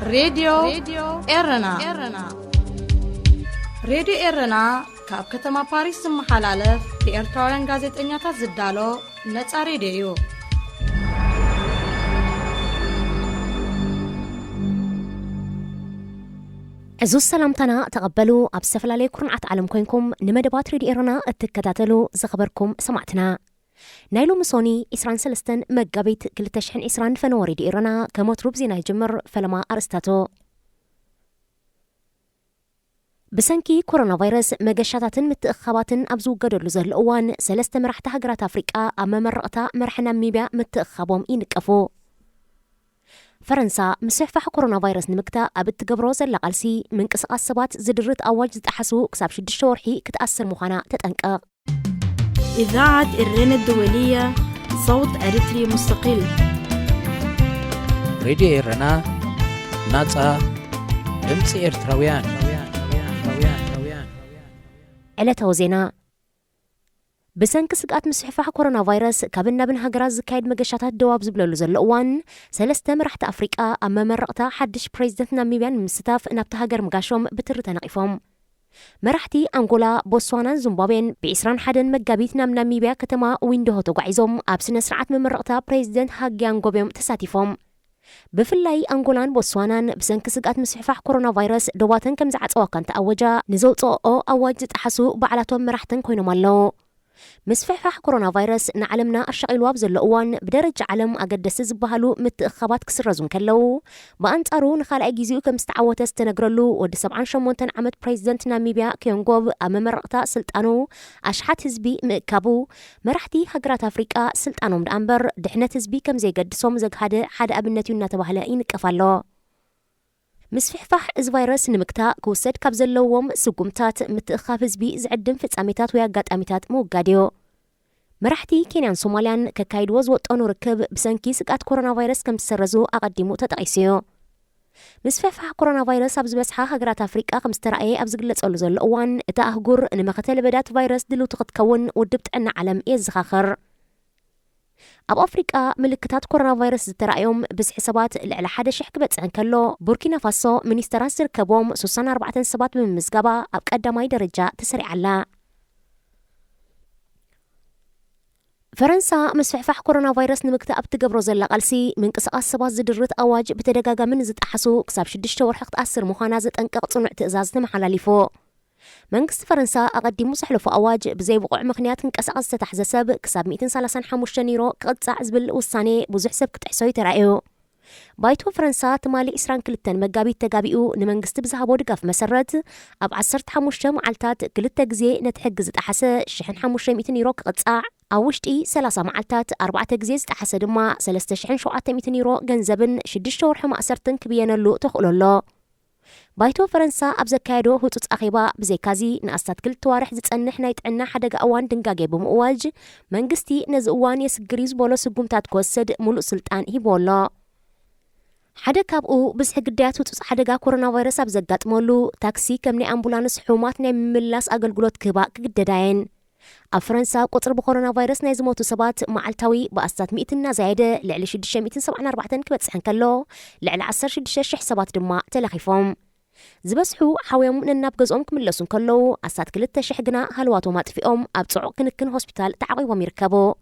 راديو إرنا راديو إرنا كاب كتما باريس محلالف بإرتوران غازت إنياتا زدالو نتا راديو عزوز سلامتنا تقبلوا أبسفل عليكم عالم كوينكم نمدبات راديو إرنا اتكتاتلو زخبركم سمعتنا نايلو مسوني إسران سلستن مقابيت كلتشحن إسران فنوري دي إيرانا كمطروب زينا يجمر فلما أرستاتو بسنكي كورونا فيروس مقشاتاتن متأخباتن أبزو قدر لزه الأوان سلست مرحت هجرات أفريقيا أما مرقتا مرحنا ميبيا متأخبهم إنكفو فرنسا مسحفح كورونا فيروس نمكتا أبت قبروز اللقالسي من كسقاس سبات زدرت أواج زتحسو كساب شد الشورحي كتأثر مخانا تتأنكا إذاعة إرنا الدولية صوت أريتري مستقل راديو إرنا ناتا دمسي إرتراويان علته زينا بسنك سقات مسحفح كورونا فيروس كابنا بن هجراز كايد مقشاتات دواب زبلولو زلقوان سلسته مرحت أفريقيا أما مرقتا حدش بريزيدنت ناميبيان مستاف نبتا هجر مقاشوم بترتنا إفهم مرحتي أنغولا بوتسوانا زيمبابوين بإسران حدن مقابيت ناميبيا كتما ويندهو تقعيزهم أبسنا سرعات من مرقتا بريزيدنت هاجيانغوبيوم تساتيفهم بفلاي أنغولان بوتسوانا بسنك سقات مسحفح كورونا فيروس دوباتن كم زعت أواكان تأوجا نزلت أواج تحسو بعلاتهم مرحتن كوينو مالو مسفحفح كورونا فيروس نعلمنا الشغل وابز اللقوان بدرجة علم أقدس زبهالو متأخبات كسرزون كلو بأنت أرون خالق جيزيو كم استعوات استنقرلو ود 78 عمد بريزيدنت ناميبيا كيونغوب أمام مرقتا سلطانو أشحات هزبي مكابو مرحتي هجرات أفريقيا سلطانو من أنبر دحنة هزبي كم زي قدسوم زق حدا أبنتيو ناتبهلائين كفالو مسفحفح إز فيروس نمكتا كوسد كابزلوهم سقومتات متأخاف زبي زعدن فتساميتات وياقات أميتات موقاديو مرحتي كينيان صوماليان كاكايد وزوط أنو ركب بسنكي سقات كورونا فيروس كم تسرزو أقدمو تتقيسيو مسفحفح كورونا فيروس أبز بسحا هجرات أفريقيا خمس ترأي أبزقلت أولو زل أوان إتا أهجور نمختل بدات فيروس دلو تقتكون ودبت أن علم إزخاخر أب أفريقيا ملكتات كورونا فيروس ترأيهم بس حسابات على حدا شحكبت عن كله بوركينا فاسو منيستران سركبهم سوسان 4 سبات من مزقبة أب قدامي درجة تسرع على فرنسا مسفحفح كورونا فيروس نمكتا أب تقبروز اللقالسي من قصاص سبات زدرت أواج بتدقاقا من زد أحسو كساب شدش ورحق تأثر مخانازة أنقاق صنع تأزاز محلالي فوق منقص فرنسا أقدمو سحلو أواج بزي بقوع مخنيات كأساس تتحز سب كساب 235 يورو قطع زبل والصاني بوزحسب كتحسوي ترأيو بايتو فرنسا تمالي إسران كلتن مقابيت تقابيو نمنقص بزهابو دقاف مسرد أب 15 معلتات كلتا قزي نتحقزت أحسا شحن 500 يورو قطع أوشتي 3 معلتات 4 قزيز تحسا دما 3700 يورو جنزبن شدش ورحو مأسرتن كبيانا اللو تخلو بايتو فرنسا أبزكايدو هوتوت أخيبا بزيكازي نأستات كل توارح زتأنح نايتعنا حدق أوان دنقاقي بمؤواج منقستي نزقوان يسقريز بولو سقومتات كوسد ملو سلطان هيبولا حدق كابقو بس حقديات هوتوت حدقا كورونا فيروس أبزقات مولو تاكسي كمني أمبولانس حوماتنا مملاس أقلقلوت كبا كقدداين أفرنسا قطر بكورونا فيروس نايزموتو سبات معلتاوي بأستات 100 زايدة لعلى شدشة 274 كبت سحن كلو لعلى 10 شدشة شح سبات دما تلخيفهم زبسحو حاويهم نناب قزقهم كملسون كلو أستات كلتا شحقنا هلواتو مات فيهم أبتعو كنكن هوسبيتال تعقيبهم يركبو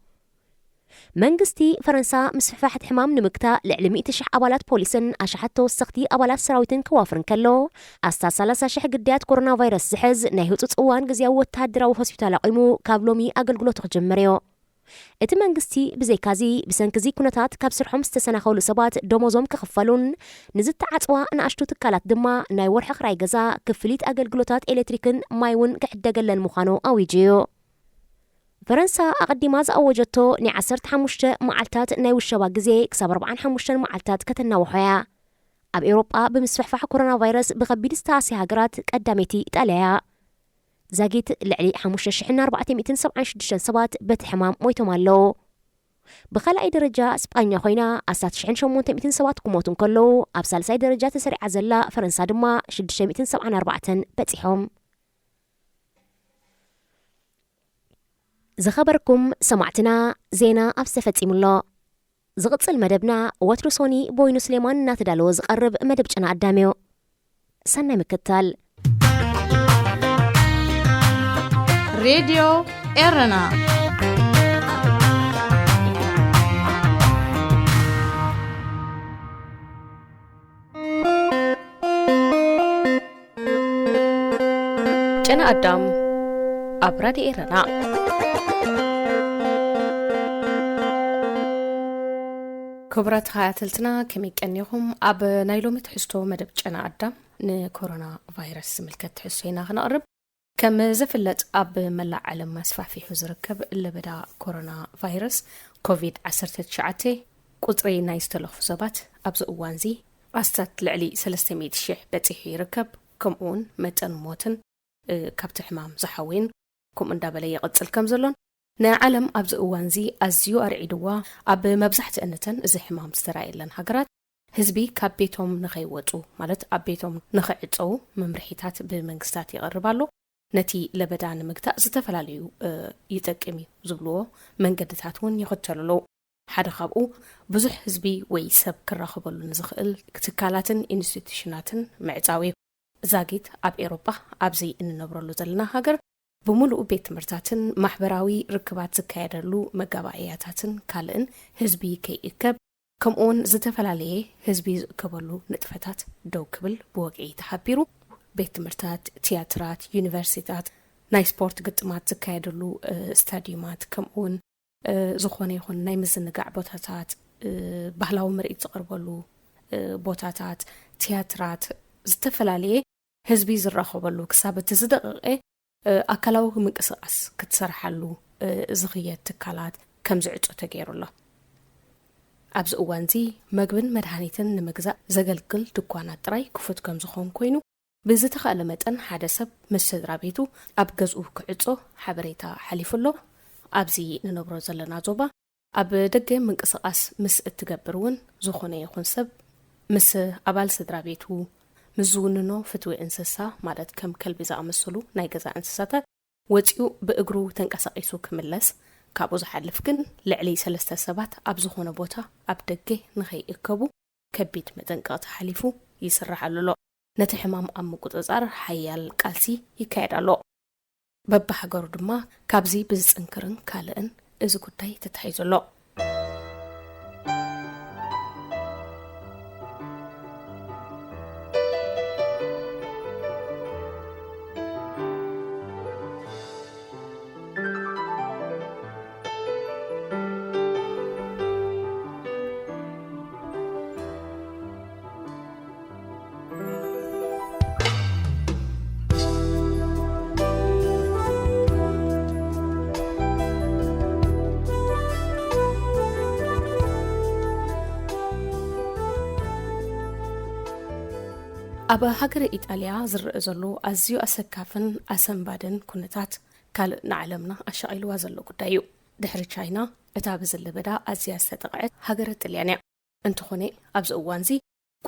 منقستي فرنسا مسفحفحت حمام نمكتا لعلمي تشح أبالات بوليسن أشحتو السختي أبالات سراويتن كوافرن كلو أستا 3 شح قديات كورونا فيروس زحز نايهو تتصوان قزياو تهدراو هوسبيتال عقيمو كابلومي أقلقلو تخجمريو إت منقستي بزيكازي بسنكزي كونتات كابسرحهم استسناخولو سبات دوموزوم كخفلون نزدت عطوا نأشتو تكالات دما ناي ورحق راي قزا كفليت أقلقلوتات إلكتريكن مايون كحدقلن مخانو أو يجيو فرنسا أقدماز أوجدتو ني 15 معلتات ناي وشبا قزي كساب 45 معلتات كتناوحيا أب إوروبا بمسفحفح كورونا فيروس بغبيد ستاسي هاقرات قداميتي إتاليا زاقيت لعلي 476 سبات بت حمام مويتو مالو بخلا أي درجة اسبانيا خوينا أسات 800 سبات كموتون كلو أبسال ساي درجة تسرع عزلا فرنسا دما 674 بتحهم زخبركم سمعتنا زينا أفسفت إملا ዝቕጽል መደብና ወትሩ ሶኒ ቦይኑ ስሌማን እናተዳለወ ዝቐርብ መደብ ጭና ኣዳምዮ ሰናይ ምክትታል ሬድዮ ኤረና ጭና ኣዳም ኣብ ራድዮ ኤረና ክቡራት ተኸታተልትና ከመይ ቀኒኹም ኣብ ናይ ሎሚ ትሕዝቶ መደብ ጭና ኣዳም ንኮሮና ቫይረስ ዝምልከት ትሕዝቶ ኢና ክነቕርብ ከም ዝፍለጥ ኣብ መላእ ዓለም መስፋፊሑ ዝርከብ ለበዳ ኮሮና ቫይረስ ኮቪድ-19 ቁጥሪ ናይ ዝተለኽፉ ሰባት ኣብዚ እዋን እዚ ኣስታት ልዕሊ 300,000 በፂሑ ይርከብ ከምኡውን መጠን ሞትን ካብቲ ሕማም ዝሓወን ከምኡ እንዳበለ ይቕፅል ከም ዘሎን ናይ ዓለም ኣብዚ እዋን እዚ ኣዝዩ ኣርዒድዋ ኣብ መብዛሕትአነተን እዚ ሕማም ዝተራእየለን ሃገራት ህዝቢ ካብ ቤቶም ንኸይወፁ ማለት ኣብ ቤቶም ንኽዕፀው መምርሒታት ብመንግስታት ይቐርባሉ ነቲ ለበዳ ንምግታእ ዝተፈላለዩ ይጠቅም እዩ ዝብልዎ መንገድታት እውን ይኽተልሉ ሓደ ካብኡ ብዙሕ ህዝቢ ወይ ሰብ ክራኸበሉ ንዝኽእል ትካላትን ኢንስቲትዩሽናትን ምዕፃው እዩ ዛጊት ኣብ ኤሮፓ ኣብዚ እንነብረሉ ዘለና ሃገር ብምሉእ ቤት ትምህርታትን ማሕበራዊ ርክባት ዝካየደሉ መጋባእያታትን ካልእን ህዝቢ ከይእከብ ከምኡውን ዝተፈላለየ ህዝቢ ዝእከበሉ ንጥፈታት ደው ክብል ብወግዒ ተሓቢሩ ቤት ትምህርታት ቲያትራት ዩኒቨርሲታት ናይ ስፖርት ግጥማት ዝካየደሉ ስታዲየማት ከምኡውን ዝኾነ ይኹን ናይ ምዝንጋዕ ቦታታት ባህላዊ ምርኢት ዝቐርበሉ ቦታታት ቲያትራት ዝተፈላለየ ህዝቢ ዝራኸበሉ ክሳብ እቲ ዝደቐቐ ኣካላዊ ምንቅስቓስ ክትሰርሓሉ ዝኽየድ ትካላት ከም ዝዕፆ ተገይሩሎ ኣብዚ እዋን እዚ መግብን መድሃኒትን ንምግዛእ ዘገልግል ድኳናት ጥራይ ክፉት ከም ዝኾን ኮይኑ ብዝተኸእለ መጠን ሓደ ሰብ ምስ ስድራ ቤቱ ኣብ ገዝኡ ክዕፆ ሓበሬታ ሓሊፉሎ ኣብዚ ንነብሮ ዘለና ዞባ ኣብ ደገ ምንቅስቓስ ምስ እትገብር እውን ዝኾነ ይኹን ሰብ ምስ ኣባል ስድራ ቤቱ ምስ ዝውንኖ ፍትዊ እንስሳ ማለት ከም ከልቢ ዝኣመሰሉ ናይ ገዛ እንስሳታት ወፂኡ ብእግሩ ተንቀሳቒሱ ክምለስ ካብኡ ዝሓልፍ ግን ልዕሊ 3 ሰባት ኣብ ዝኾነ ቦታ ኣብ ደገ ንኸይእከቡ ከቢድ መጠንቀቕቲ ሓሊፉ ይስራሓሉሎ ነቲ ሕማም ኣብ ምቁፅፃር ሓያል ቃልሲ ይካየዳሎ በብሃገሩ ድማ ካብዚ ብዝፅንክርን ካልእን እዚ ጉዳይ ተታሒዙሎ ኣብ ሃገር ኢጣልያ ዝርአ ዘሎ ኣዝዩ ኣሰካፍን ኣሰንባድን ኩነታት ካልእ ንዓለምና ኣሻቒልዋ ዘሎ ጉዳይ እዩ ድሕሪ ቻይና እታ ብዝለበዳ ኣዝያ ዝተጠቕዐት ሃገር ጣልያን እያ እንትኾነ ኣብዚ እዋን እዚ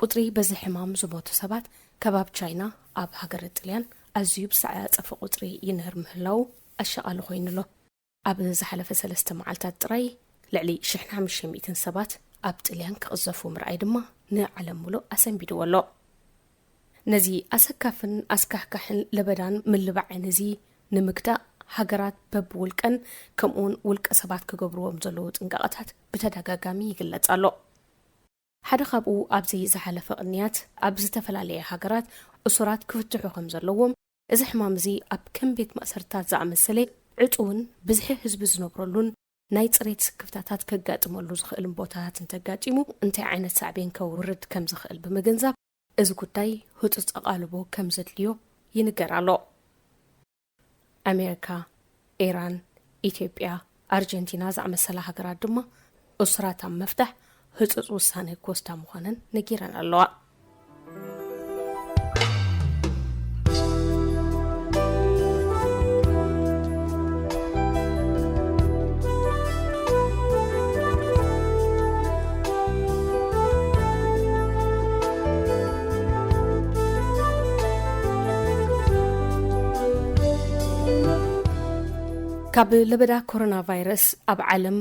ቁጥሪ በዚ ሕማም ዝሞቱ ሰባት ከባብ ቻይና ኣብ ሃገር ጣልያን ኣዝዩ ብዝዓፀፈ ቁጥሪ ይንህር ምህላው ኣሻቓሊ ኮይኑሎ ኣብ ዝሓለፈ 3 መዓልታት ጥራይ ልዕሊ 1500 ሰባት ኣብ ጣልያን ክቕዘፉ ምርኣይ ድማ ንዓለም ሙሉእ ኣሰንቢድዎሎ ነዚ ኣሰካፍን ኣስካሕካሕን ለበዳን ምልባዕን እዚ ንምግዳእ ሃገራት በብውልቀን ከምኡውን ውልቀ ሰባት ክገብርዎም ዘለዉ ጥንቃቐታት ብተደጋጋሚ ይግለጽ ኣሎ ሓደ ካብኡ ኣብዚ ዝሓለፈ ቅንያት ኣብ ዝተፈላለየ ሃገራት እሱራት ክፍትሑ ከም ዘለዎም እዚ ሕማም እዚ ኣብ ከም ቤት ማእሰርታት ዝኣመሰለ ዕጡውን ብዙሕ ህዝቢ ዝነብረሉን ናይ ፅሬት ክፍታታት ከጋጥመሉ ዝኽእልን ቦታታት እንተጋጢሙ እንታይ ዓይነት ሳዕቤን ከውርድ ከም ዝኽእል ብምግንዛብ እዚ ጉዳይ ህጡፅ ኣቓልቦ ከም ዘድልዮ ይንገር ኣሎ ኣሜሪካ ኢራን ኢትዮጵያ ኣርጀንቲና ዝኣመሰላ ሃገራት ድማ እሱራት ኣብ መፍታሕ ህጡፅ ውሳነ ክወስዳ ምዃነን ነጊረን ኣለዋ ካብ ለበዳ ኮሮና ቫይረስ ኣብ ዓለም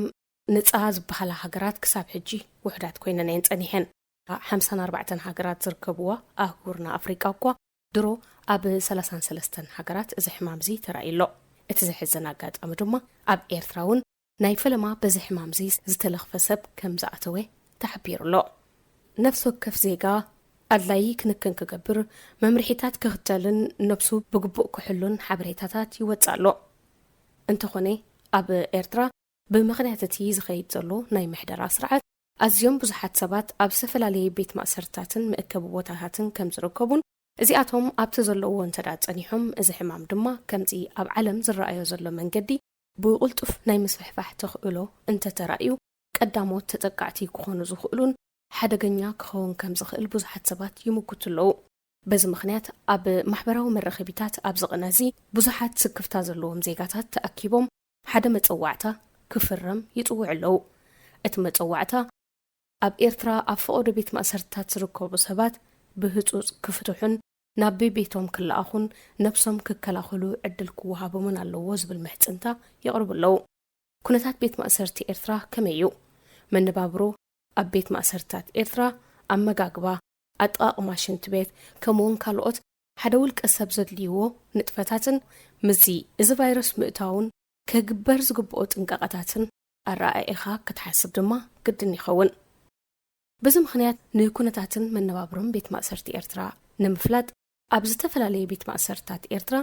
نصاز بحال هاجرات كساب حجي وحدات كوينن ينصنيحن 54 هاجرات زركبوا اهورنا افريقا كو درو اب 33 هاجرات እዚ ሕማም ዚ ተራኢሎ እቲ ዝሕዘን ኣጋጣሚ ድማ ኣብ ኤርትራውን ናይ ፈለማ በዚ ሕማም ዚ ዝተለኽፈ ሰብ ከም ዝኣተወ ተሓቢሩሎ ነፍሱ ወከፍ ዜጋ ኣድላይ ክንክን ክገብር መምርሒታት ክኽተልን ነፍሱ ብግቡእ ክሕሉን ሓበሬታታት ይወጻሎ እንተኾነ ኣብ ኤርትራ ብምኽንያት እቲ ዝኸይድ ዘሎ ናይ ምሕደራ ስርዓት ኣዝዮም ብዙሓት ሰባት ኣብ ዝተፈላለየ ቤት ማእሰርታትን መእከቢ ቦታታትን ከም ዝርከቡን እዚኣቶም ኣብቲ ዘለዎ እንተዳጸኒሖም እዚ ሕማም ድማ ከምዚ ኣብ ዓለም ዝረኣዮ ዘሎ መንገዲ ብቁልጡፍ ናይ ምስፍሕፋሕ ተኽእሎ እንተተራእዩ ቀዳሞት ተጠቃዕቲ ክኾኑ ዝኽእሉን ሓደገኛ ክኸውን ከም ዝኽእል ብዙሓት ሰባት ይምኩትለው በዚ ምኽንያት ኣብ ማሕበራዊ መራኸቢታት ኣብ ዝቕነዚ ብዙሓት ስክፍታ ዘለዎም ዜጋታት ተኣኪቦም ሓደ መፀዋዕታ ክፍረም ይጽውዕለው እቲ መፀዋዕታ ኣብ ኤርትራ ኣብ ፈቆዶ ቤት ማእሰርታት ዝርከቡ ሰባት ብህጹጽ ክፍትሑን ናብ ቤቶም ክለኣኹን ነፍሶም ክከላኸሉ ዕድል ክወሃቦምን ኣለዎ ዝብል ምሕጽንታ ይቕርብለው ኩነታት ቤት ማእሰርቲ ኤርትራ ከመዩ መነባብሮ ኣብ ቤት ማእሰርታት ኤርትራ ኣመጋግባ ኣጠቃቅማ ሽንት ቤት ከምውን ካልኦት ሓደ ውልቀ ሰብ ዘድልይዎ ንጥፈታትን ምዚ እዚ ቫይረስ ምእታውን ከግበር ዝግብኦ ጥንቃቐታትን ኣረኣኢኻ ክትሓስብ ድማ ግድን ይኸውን በዚ ምኽንያት ንኩነታትን መነባብሮን ቤት ማእሰርቲ ኤርትራ ንምፍላጥ ኣብ ዝተፈላለዩ ቤት ማእሰርታት ኤርትራ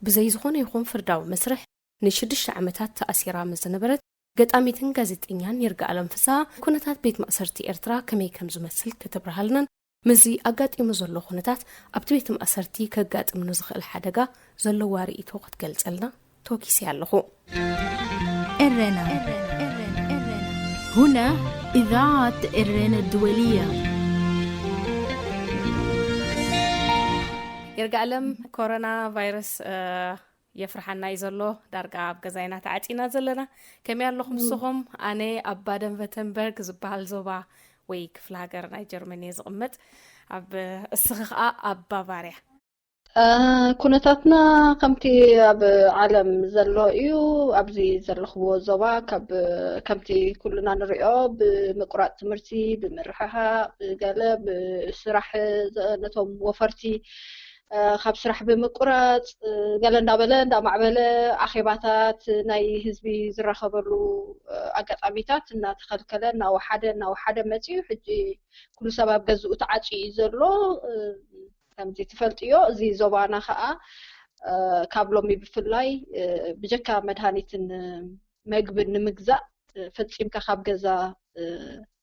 ብዘይ ዝኾነ ይኹን ፍርዳዊ መስርሕ ን6 ዓመታት ተኣሲራ ምዝነበረት ገጣሚትን ጋዜጠኛን ይርጋኣለም ፍሳ ኩነታት ቤት ማእሰርቲ ኤርትራ ከመይ ከም ዝመስል ከተብርሃልናን ምዚ ኣጋጢሙ ዘሎ ኩነታት ኣብቲ ቤት ማእሰርቲ ከጋጥም ንዝኽእል ሓደጋ ዘለዎ ርእይቶ ክትገልጸልና توكيسي علخو إرنا هنا إذاعة إرنا الدولية. يرجع لهم كورونا فيروس يفرحنا يزلو درجة بجزاينا تعطينا زلنا كم يالله مسهم أنا أبادن فتنبرغ زبال زوبا ويك فلاجر نيجرماني زغمت أب الصغاء أب بافاريا ኩነታትና ከምቲ ኣብ ዓለም ዘሎ እዩ ኣብዚ ዘለኽዎ ዞባ ከምቲ ኩልና ንሪኦ ብምቁራጽ ትምህርቲ ብምርሕሓ ገለ ብስራሕ ነቶም ወፈርቲ ካብ ስራሕ ብምቁራጽ ገለ እንዳማዕበለ ኣኼባታት ናይ ህዝቢ ዝረኸበሉ ኣጋጣሚታት እናተኸልከለ ናወሓደ መፂኡ ሕጂ ኩሉ ሰብ ኣብ ገዝኡ ተዓጪ ዘሎ ከምዚ ትፈልጥዮ እዚ ዞባና ከዓ ካብ ሎሚ ብፍላይ ብጀካ መድሃኒትን ምግብን ንምግዛእ ፈፂምካ ካብ ገዛ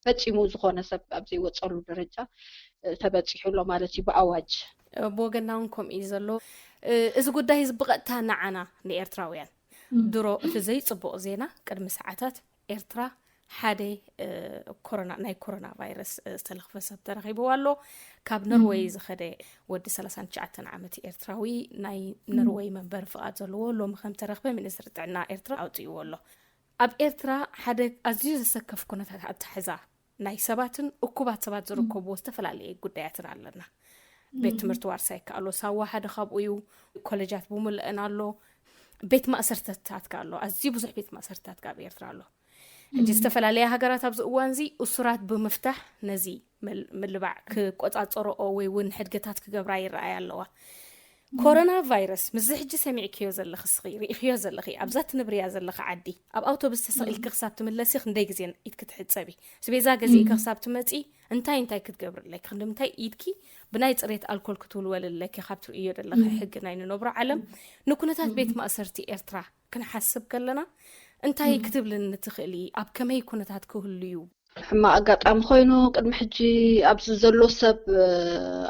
ፈፂሙ ዝኾነ ሰብ ኣብዚ ወፀሉ ደረጃ ተበፂሑሎ ማለት እዩ ብኣዋጅ ብወገናውንኩም እዩ ዘሎ እዚ ጉዳይ ዝብቐጥታ ንዓና ንኤርትራውያን ድሮ እቲ ዘይፅቡቕ ዜና ቅድሚ ሰዓታት ኤርትራ ሓደ ኮሮና ቫይረስ ዝተለኽፈ ሰብ ተረኺብዎ ኣሎ ካብ ኖርዌይ ዝኸደ ወዲ 39 ዓመት ኤርትራዊ ናይ ኖርዌይ መንበር ፍቃድ ዘለዎ ሎም ከም ተረኽበ ሚኒስትሪ ጥዕና ኤርትራ ኣውፅይዎ ኣሎ ኣብ ኤርትራ ሓደ ኣዝዩ ዘሰከፍ ኩነታት ኣትሕዛ ናይ ሰባትን እኩባት ሰባት ዝርከብዎ ዝተፈላለዩ ጉዳያትን ኣለና ቤት ትምህርቲ ዋርሳይ ካሎ ሳዋ ሓደ ካብኡ እዩ ኮሌጃት ብምልአን ኣሎ ቤት ማእሰርታት ካሎ ኣዝዩ ብዙሕ ቤት ማእሰርታት ካብ ኤርትራ ኣሎ ሕጂ ዝተፈላለዩ ሃገራት ኣብዚ እዋን እዚ እሱራት ብምፍታሕ ነዚ ምልባዕ ክቆጻጸርኦ ወይ ውን ሕድገታት ክገብራ ይረኣያ ኣለዋ ኮሮና ቫይረስ ምዝ ሕጂ ሰሚዕክዮ ዘለኺ ሪኢኽዮ ዘለኺ ኣብዛት ንብርያ ዘለኺ ዓዲ ኣብ ኣውቶቡስ ተሰቂልክ ክሳብ ትምለሲ ክንደይ ግዜ ኢድ ክትሕፀቢ ስቤዛ ገዚእካ ክሳብ ትመፂ እንታይ ክትገብርለይ ክንደምታይ ኢድኪ ብናይ ጽሬት ኣልኮል ክትውልወልለኪ ካብ ትርእዮ ዘለኺ ሕጊ ናይ ንነብሮ ዓለም ንኩነታት ቤት ማእሰርቲ ኤርትራ ክንሓስብ ከለና እንታይ ክትብልን ትኽእሊ ኣብ ከመይ ኩነታት ክህልዩ ሕማቅ ኣጋጣሚ ኮይኑ ቅድሚ ሕጂ ኣብዚ ዘሎ ሰብ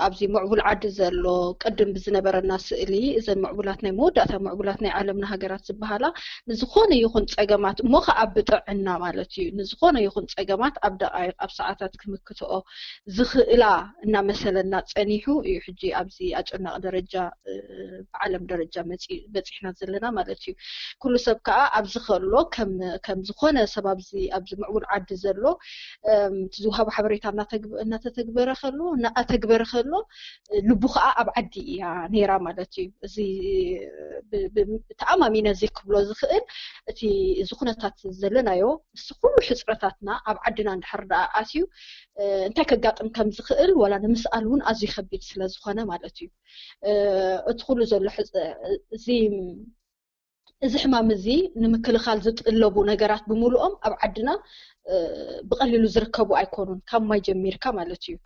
ኣብዚ ምዕቡል ዓዲ ዘሎ ቅድም ብዝነበረና ስእሊ እዘን ምዕቡላት ናይ መወዳእታ ምዕቡላት ናይ ዓለምና ሃገራት ዝበሃላ ንዝኾነ ይኹን ፀገማት እሞ ከዓ ብጥዕና ማለት እዩ ንዝኾነ ይኹን ፀገማት ኣብ ደቃይቅ ኣብ ሰዓታት ክምክትኦ ዝኽእላ እናመሰለና ፀኒሑ እዩ ሕጂ ኣብዚ ኣጨናቂ ደረጃ ብዓለም ደረጃ በፂሕና ዘለና ማለት እዩ ኩሉ ሰብ ከዓ ኣብዚ ከሎ ከም ዝኾነ ሰብ ኣብዚ ምዕቡል ዓዲ ዘሎ تزوها بحبريتها نتتكبر خلو نأتكبر خلو لبخاء أبعدي يا نيرا مالتي زي بتعامين زي كبلو زخيل تي زخنتات زلنا يو سكول حسرتاتنا أبعدنا نحرد آسيو أنت كقاطم كم زخيل ولا نمسألون أزي خبيت سلازخنا مالتي ادخلوا زل زي زحمام زي نمكل خالزت اللبو نجارات بمولهم أبعدنا بقللوا زركبوا أيكونون كم ما يجمير كمالتيو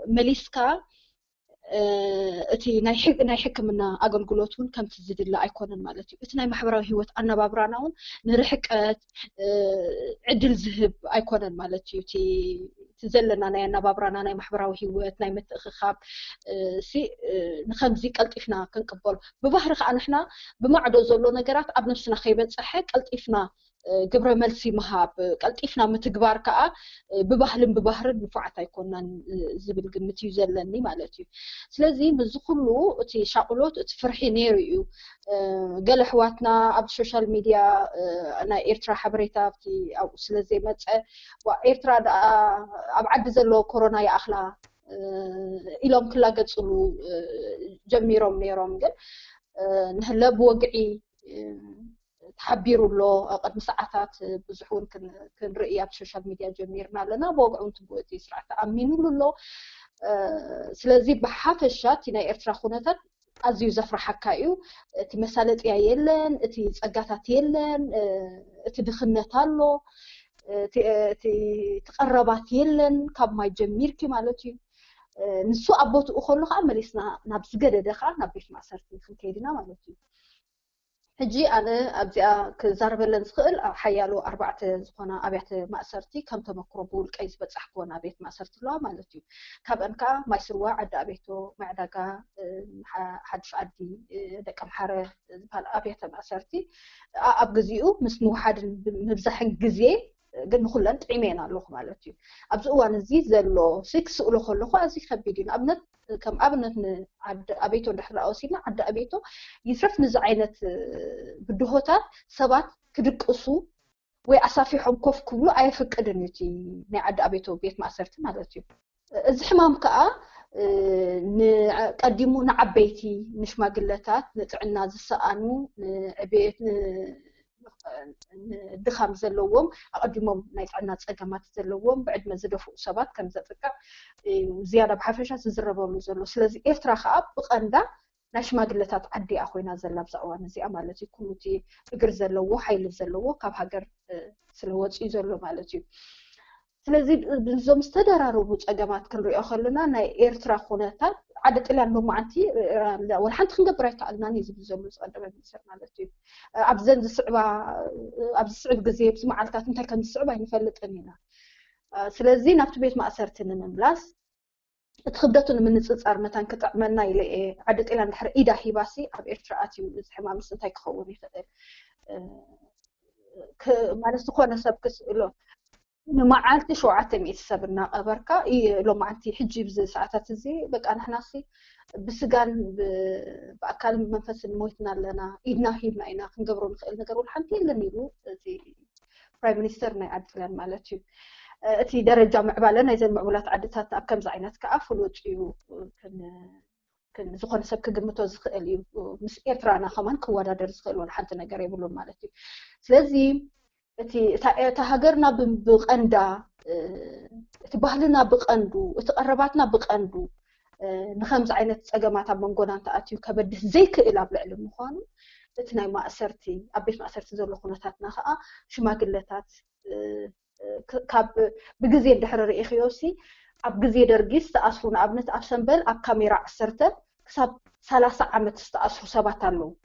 مليسكا أتي ناي حكمنا أقولتون كم تزيد الله أيكونون مالتيو أتناي محبرة هوت أنا بابراناون نرحك عدل ذهب أيكونون مالتيو تزلنا أنا بابرانا ناي محبرة هوت ناي متخخاب سي نخمزي قلطفنا كنقبل ببحر احنا بمعدو زلو نجارات اب نفسنا خيبت صحه قلطفنا قبر ملسي مهاب قلطفنا متغبار كا ببحر بفعت يكونن زبل قمت يزلني مالتي سلازي مزخلو تي شاقلوت تفرحي نيريو قال حواتنا اب السوشيال ميديا انا ايرترا حبريتا في او سلازي مص وايرترا ابعد زلو كورونا يا اخلا إلهم كلا قصلوا جميرهم نيرهم قل نهلا بوقعي تحبيروا له قد مساعات بزحون كن رؤيات السوشيال ميديا جميرنا لنا بوقعون تبوتي سرعة أمينوا له سلازي بحافشات تنا إرترا خونتات أزيو زفر حكايو تي مسالت يلن تي صقاتات يلن تي دخنتالو تي تقربات يلن كاب ما يجمير كي مالتي نسو أبوت أخلو خا مليسنا نابس جدده خا نابيش معسرتي خنكيدنا مالتي هجي أنا أبدأ كزارب لنسخل حيالو 4 زخنا أبيت معسرتي كم تمكربول كيس بتصحكون أبيت معسرتي لا مالتي كاب أنكا ما يسروا عد أبيتو معدكا حد فعدي دكم حرة أبيت معسرتي أبجزيو مسمو حد مبزحن جزيه قد نخلن تعيمين على لوخ مالتي أبزقوا نزيد زلوا 6 لوخ لوخ أزي خبيدين أبنت كم أبنت عد أبيتو نحرق أوسينا عد أبيتو يصرف نزعينة بدهوتات سبات كدقصو وأصافيحهم كوف كبلو أي فكرنيتي نعد أبيتو بيت معسرتي مالتي زحمام كأ نقدمو نعبيتي نشماقلتات نتعنا زسانو عبيت دخام زلوهم أقدمهم نايتعنا تصقامات زلوهم بعد ما زدفوا سبات كم زتقع زيادة بحفشة زربوا زلو سلازي إفترا خاب بقندا ناش ما قلتات عدي أخوينا زلا بزعوان زي أمالتي كلوتي إقر زلوه حيل زلوه كاب هاقر سلوات إزلو مالتي سلازي بنزوم استدرارو بزعقامات كنريو خلنا ناي إفترا خوناتات عدت إلى أنه معنتي والحنت خنقبريت على نيز بزوم صدق بيصير مالتي أبزن الصعبة أبز الصعب جزيب سمع على تنتهي كان الصعبة ينفلت أمينا سلازي نفط بيت ما أثرتنا من بلاس تخبطنا من نتصار مثلا كتعملنا إلى عدت إلى نحر إيدا حباسي أب إرتراتي وزحمة مستنتهي كخوني فدر ما نستخونا سبكس له ما عالتي شو عتمي السبنا أبركا لو ما عالتي حجي بزي ساعات زي بقى أنا حناسي بسجان بأكل منفس الموتنا لنا إدنا هيبنا إنا خنقبرون نقرون حنتي اللي نيلو زي برايم مينسترنا عدلان مالتي أتي درجة معبالنا إذا المعمولات عدتها أبكم زعينات كأفل وجيو كن زخون سبك قمتو زخيلي مس إيرترانا خمان كوادا درزخيلون حتى نقريبلون مالتي سلازي أتي تهاجرنا بقندا تبهلنا بقندو تقرباتنا بقندو نخمس عينت أجمعات من أنت أتيو كبد زي كإلى بالعلم مخانو تناي ما أسرتي أبيش ما أسرتي زول خونتاتنا خا شو ما قلتات كاب بجزية دحرر إخيوسي أب جزية درجيس تأصلون أبنت أبسنبل أب كاميرا أسرته كسب 3 عامات تأصل سباتلو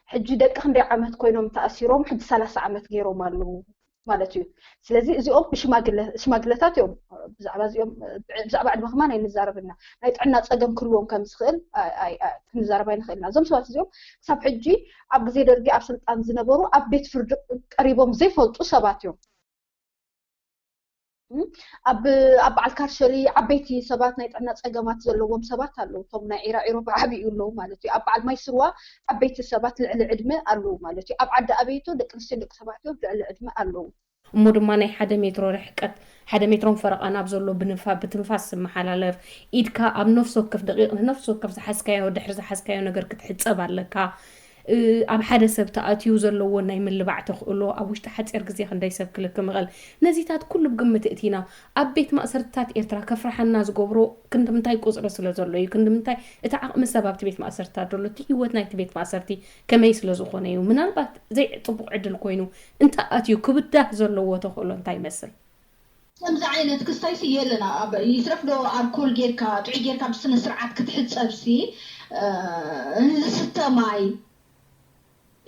حجي دك خندي عامات كوينهم تأثيرهم حد 3 عامات غيرهم مالو مالتيو سلازي زيهم شماقلتات يوم بزعبا بعد مخمان ينزاربنا نايطعنا تصقم كلهم كم سخل نزاربا ينخلنا زم سوات زيهم كسب حجي أب جزية درجي أب سلطان زنبورو أب بيت فرد قريبهم زي فلطو سبات يوم أب على الكارشلي عبيتي سبات نايطعنا تصقمات زلوهم سبات اللو طمنا عيرو بعبي يقولوا مالتي أب على ما يسروا عبيتي سبات العدمة اللو مالتي أب عدا أبيتو دك نسلك سباتيو العدمة اللو እሞ ድማ ናይ 1 ሜትሮ ርሕቀት 1 ሜትሮን ፈረቃ ናብ ዘሎ ብትንፋስ ዝመሓላለፍ ኢድካ ኣብ ነፍሲ ወከፍ ደቂቕ ነፍሲ ወከፍ ዝሓዝካዮ ድሕሪ ዝሓዝካዮ ነገር ክትሕፀብ ኣለካ ኣብ ሓደ ሰብ ተኣትዩ ዘለዎ ናይ ምልባዕ ተኽእሎ ኣብ ውሽጢ ሓፂር ግዜ ክንደይ ሰብ ክልክም ይኽእል ነዚታት ኩሉ ብግምት እቲና ኣብ ቤት ማእሰርታት ኤርትራ ከፍራሓና ዝገብሮ ክንድምንታይ ቁፅሪ ስለ ዘሎ እዩ ክንድምንታይ እቲ ዓቕሚ ሰብ ኣብቲ ቤት ማእሰርታት ዘሎ እቲ ህይወት ናይቲ ቤት ማእሰርቲ ከመይ ስለ ዝኾነ እዩ ምናልባት ዘይፅቡቕ ዕድል ኮይኑ እንታይ ኣትዩ ክብዳህ ዘለዎ ተኽእሎ እንታይ ይመስል ከምዚ ዓይነት ክስታይሲ የለና ይስረፍዶ ኣልኮል ጌርካ ጥዑይ ጌርካ ብስነ ስርዓት ክትሕፀብሲ ዝስተ ማይ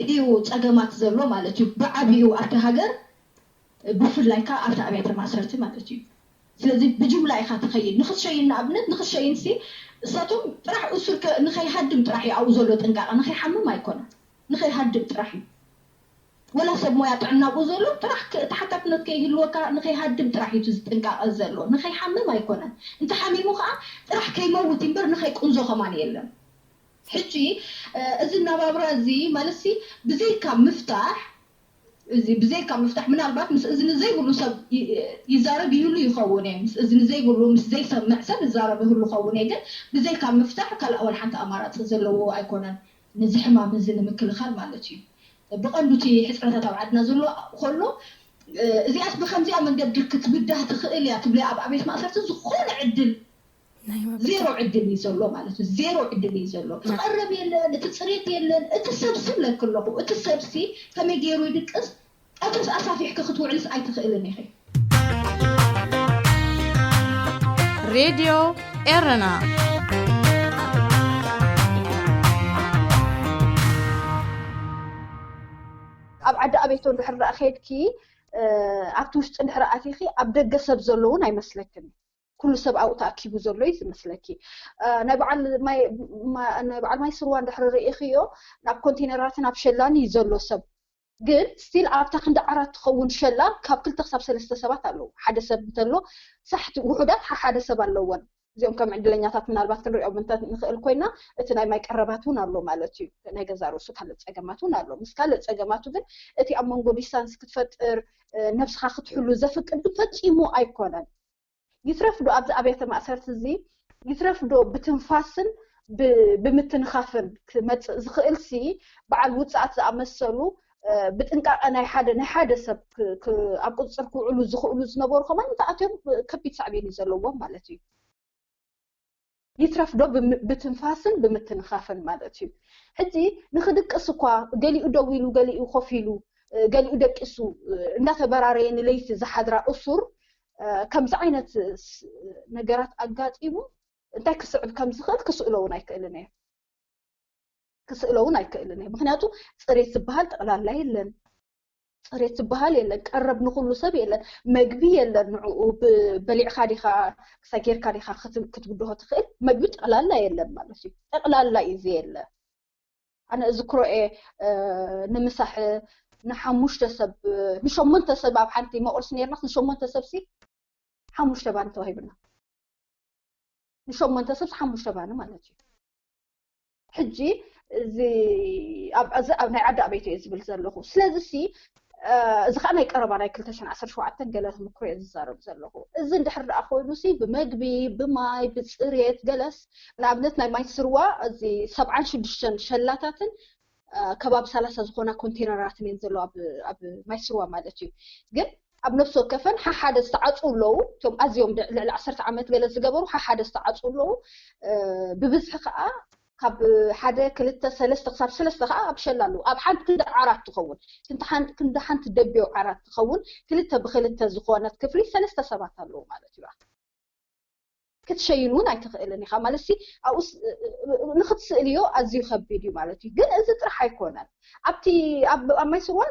እዩ ፀገማት ዘሎ ማለት እዩ ብዓብዩ ኣብቲ ሃገር ብፍላይ ከዓ ኣብቲ ኣብያተ ማእሰርቲ ማለት እዩ ስለዚ ብጅምላ ኢኻ ትኸይድ ንኽትሸይን ንኣብነት ንኽትሸይንሲ እሳቶም ጥራሕ እሱር ንኸይሃድም ጥራሕ እዩ ኣብኡ ዘሎ ጥንቃቐ ንኸይሓምም ኣይኮነን ንኸይሃድም ጥራሕ እዩ ወላ ሰብ ሞያ ጥዕና ኣብኡ ዘሎ ጥራሕ ተሓታትነት ከይህልወካ ንኸይሃድም ጥራሕ እዩ ዝጥንቃቐ ዘሎ ንኸይሓምም ኣይኮነን እንተ ሓሚሙ ከዓ ጥራሕ ከይመውት እምበር ንኸይቁንዞ ኸማን የለን ሕጂ እዚ ናባብራ እዚ ማለሲ ብዘይካ ምፍታሕ ምናልባት ምስ እዝኒ ዘይብሉ ሰብ ይዛረብ ይህሉ ይኸውን እዩ ምስ እዝኒ ዘይብሉ ምስ ዘይሰምዕ ሰብ ይዛረብ ይህሉ ይኸውን እዩ ግን ብዘይካ ምፍታሕ ካልኣወል ሓንቲ ኣማራፂ ዘለዎ ኣይኮነን ነዚ ሕማም እዚ ንምክልኻል ማለት እዩ ብቐንዱ እቲ ሕፅረታት ኣብ ዓድና ዘሎ ከሎ እዚኣስ ብከምዚኣ መንገዲ ክትብዳህ ትኽእል እያ ትብለይ ኣብ ቤት ማእሰርቲ ዝኾነ ዕድል ዜሮ ዕድል እዩ ዘሎ ማለት እዩ ዜሮ ዕድል እዩ ዘሎ ትቐረብ የለን እቲ ፅሬት የለን እቲ ሰብሲ ለክለኹ እቲ ሰብሲ ከመይ ገይሩ ይድቅስ ኣቶስ ኣሳፊሕክ ክትውዕልስ ኣይትኽእልን ኢኺ ሬድዮ ኤረና ኣብ ዓዲ ኣቤቶ እንድሕር ዳኣ ኸይድኪ ኣብቲ ውሽጢ እንድሕር ኣቲኺ ኣብ ደገ ሰብ ዘሎ እውን ኣይመስለክን ኩሉ ሰብ ኣብኡ ተኣኪቡ ዘሎ እዩ ዝመስለኪ ናይ በዓል ማይ ስርዋ እንድሕር ርኢኽዮ ናብ ኮንቴነራትን ኣብ ሸላን እዩ ዘሎ ሰብ ግን ስቲል ኣብታ ክንዲ ዓራት ትኸውን ሸላ ካብ 2 ክሳብ 3 ሰባት ኣለዉ ሓደ ሰብ እንተሎ ሳሕቲ ውሑዳት ሓደ ሰብ ኣለዎን እዚኦም ከም ዕድለኛታት ምናልባት ክንሪኦም ንኽእል ኮይና እቲ ናይ ማይ ቀረባት እውን ኣሎ ማለት እዩ ናይ ገዛ ርእሱ ካልእ ፀገማት እውን ኣሎ ምስ ካልእ ፀገማቱ ግን እቲ ኣብ መንጎ ዲስታንስ ክትፈጥር ነብስኻ ክትሕሉ ዘፍቅድ ብፈፂሙ ኣይኮነን ይትረፍዶ ኣብዚ ኣብያተ ማእሰርቲ እዚ ይትረፍዶ ብትንፋስን ብምትንኻፍን ክመፅእ ዝኽእልሲ በዓል ውፅኣት ዝኣመሰሉ ብጥንቃቐ ናይ ሓደ ሰብ ኣብ ቁፅር ክውዕሉ ዝኽእሉ ዝነበሩ ከማን ተኣትዮም ከቢድ ሳዕቤን እዩ ዘለዎም ማለት እዩ ይትረፍዶ ብትንፋስን ብምትንኻፍን ማለት እዩ ሕጂ ንኽድቅስ እኳ ገሊኡ ደው ኢሉ ገሊኡ ኮፍ ኢሉ ገሊኡ ደቂሱ እንዳተበራረየ ንለይቲ ዝሓድራ እሱር ከምዚ ዓይነት ነገራት ኣጋጢሙ እንታይ ክስዕብ ከም ዝኽእል ክስእሎ እውን ኣይክእልን እየ ምክንያቱ ፅሬት ዝበሃል ጠቕላላ የለን ፅሬት ዝበሃል የለን ቀረብ ንኩሉ ሰብ የለን መግቢ የለን ንዕኡ በሊዕካ ዲኻ ክሳይ ጌርካ ዲኻ ክትብድሆ ትኽእል መግቢ ጠቕላላ የለን ማለት እዩ ጠቕላላ እዩ ዘየለ ኣነ እዝክሮ እየ ንምሳሕ ንሓሙሽተ ሰብ ንሸሞንተ ሰብ ኣብ ሓንቲ መቁርሲ ነርናስ ንሸሞንተ ሰብሲ 5 ባኒ ተዋሂብና ንሸሞንተ ሰብ 5 ባኒ ማለት እዩ ሕጂ እዚ ኣብ ናይ ዓዲ ኣቤት እየ ዝብል ዘለኹ ስለዚ እዚ ከዓ ናይ ቀረባ ናይ 2017 ገለ ተመክሮ እየ ዝዛረብ ዘለኹ እዚ እንድሕር ደኣ ኮይኑሲ ብመግቢ ብማይ ብፅሬት ገለስ ንኣብነት ናይ ማይ ስርዋ እዚ 76 ሸላታትን ከባቢ 30 ዝኾና ኮንቴነራትን እየን ዘሎ ኣብ ማይ ስርዋ ማለት እዩ ግን ኣብ ነፍሲ ወከፈን ሓደ ዝተዓፅኡ ኣለዉ እቶም ኣዝዮም ልዕሊ 10 ዓመት ገለ ዝገበሩ ሓደ ዝተዓፅኡ ኣለዉ ብብዝሒ ከዓ ካብ 1 2 3 ክሳብ 3 ከዓ ኣብ ሸላ ኣለዉ ኣብ ሓንቲ ክንዲ ዓራት ትኸውን ክንዲ ሓንቲ ደቢዮ ዓራት ትኸውን 2 ብ2 ዝኾነት ክፍሊ 3 ሰባት ኣለዉ ማለት እዩ ክትሸይን እውን ኣይትኽእልን ኢኻ ማለት ኣብኡ ንኽትስእልዮ ኣዝዩ ከቢድ እዩ ማለት እዩ ግን እዚ ጥራሕ ኣይኮነን ኣብቲ ኣብ ማይ ስርዋ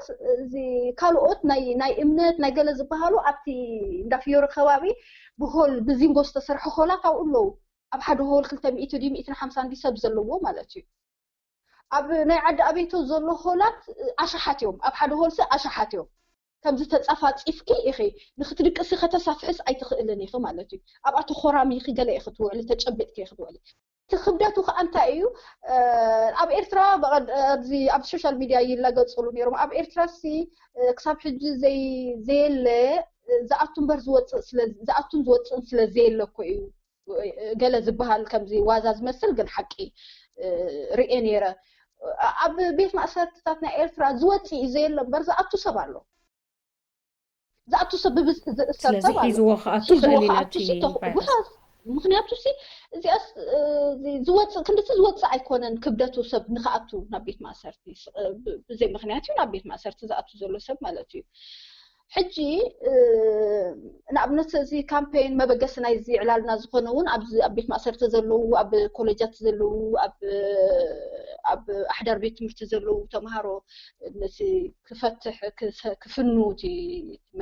እዚ ካልኦት ናይ እምነት ናይ ገለ ዝበሃሉ ኣብቲ እንዳፍዮሮ ከባቢ ብሆል ብዚንጎ ዝተሰርሐ ሆላት ኣብኡ ኣለዉ ኣብ ሓደ ሆል 200 150 ሰብ ዘለዎ ማለት እዩ ኣብ ናይ ዓዲ ኣቤቶ ዘሎ ሆላት ኣሻሓት እዮም ኣብ ሓደ ሆልሲ ኣሻሓት እዮም ከምዚ ተፃፋፂፍኪ ኢኺ ንኽትድቅሲ ከተሳፍሕስ ኣይትኽእልን ኢኺ ማለት እዩ ኣብኣቶ ኾራሚ ኢኺ ገለ ኢኺ ትውዕሊ ተጨቢጥኪ ኢኺ ትውዕሊ تخبداتو خانتا ايو اب إيرترا زي اب السوشيال ميديا يلاقصلو نيرم اب إيرترا سي كساب حج زي زاتون برز وص زاتون زوص سلا زيل كو ايو قال زبهال كمزي وازاز مسل قال حقي رينيرا اب بيت مأسرتاتنا إيرترا زوتي زيل برز اتو سبالو زاتو سبب ስለዚህ ሒዝዎ ከኣቱ ክእሊነቲ ምክንያቱ ሲ እዚኣስ ዝወፅእ ክንደስ ዝወፅእ ኣይኮነን ክብደቱ ሰብ ንኸኣቱ ናብ ቤት ማእሰርቲ ብዘይ ምክንያት እዩ ናብ ቤት ማእሰርቲ ዝኣቱ ዘሎ ሰብ ማለት እዩ ሕጂ ንኣብነት እዚ ካምፔን መበገሲ ናይ እዚ ዕላልና ዝኾነ እውን ኣብ ቤት ማእሰርቲ ዘለዉ ኣብ ኮሌጃት ዘለዉ ኣብ ኣሕዳር ቤት ትምህርቲ ዘለዉ ተምሃሮ ነቲ ክፈትሕ ክፍኑ እቲ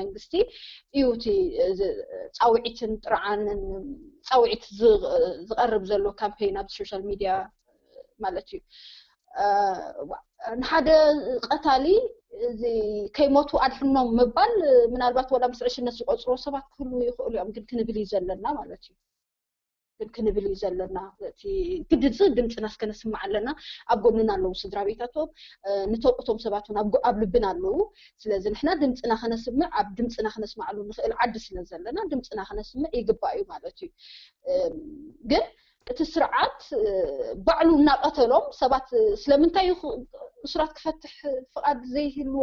መንግስቲ እዩ እቲ ፃውዒትን ጥርዓንን ፃውዒት ዝቐርብ ዘሎ ካምፔን ኣብ ሶሻል ሚድያ ማለት እዩ ንሓደ ቀታሊ زي كيموتو أدحنهم مبال من البات ولا مسعش الناس يقصروا سبعة كله يقولوا يوم كن بلي زلنا مالتي كن بلي زلنا تي قد تصد دمت ناس كنا سمع لنا أبقوا لنا لو صدر بيتاتهم نتوقتهم سبعتهم أبقوا قبل بنا له سلازم إحنا دمتنا خنا سمع دمتنا خنا سمع له العد سلازلنا دمتنا خنا سمع يقبأيو مالتي قل تسرعات بعلو ناقتلهم سبات سلامنتاي اسرات كفتح فقاد زي هلو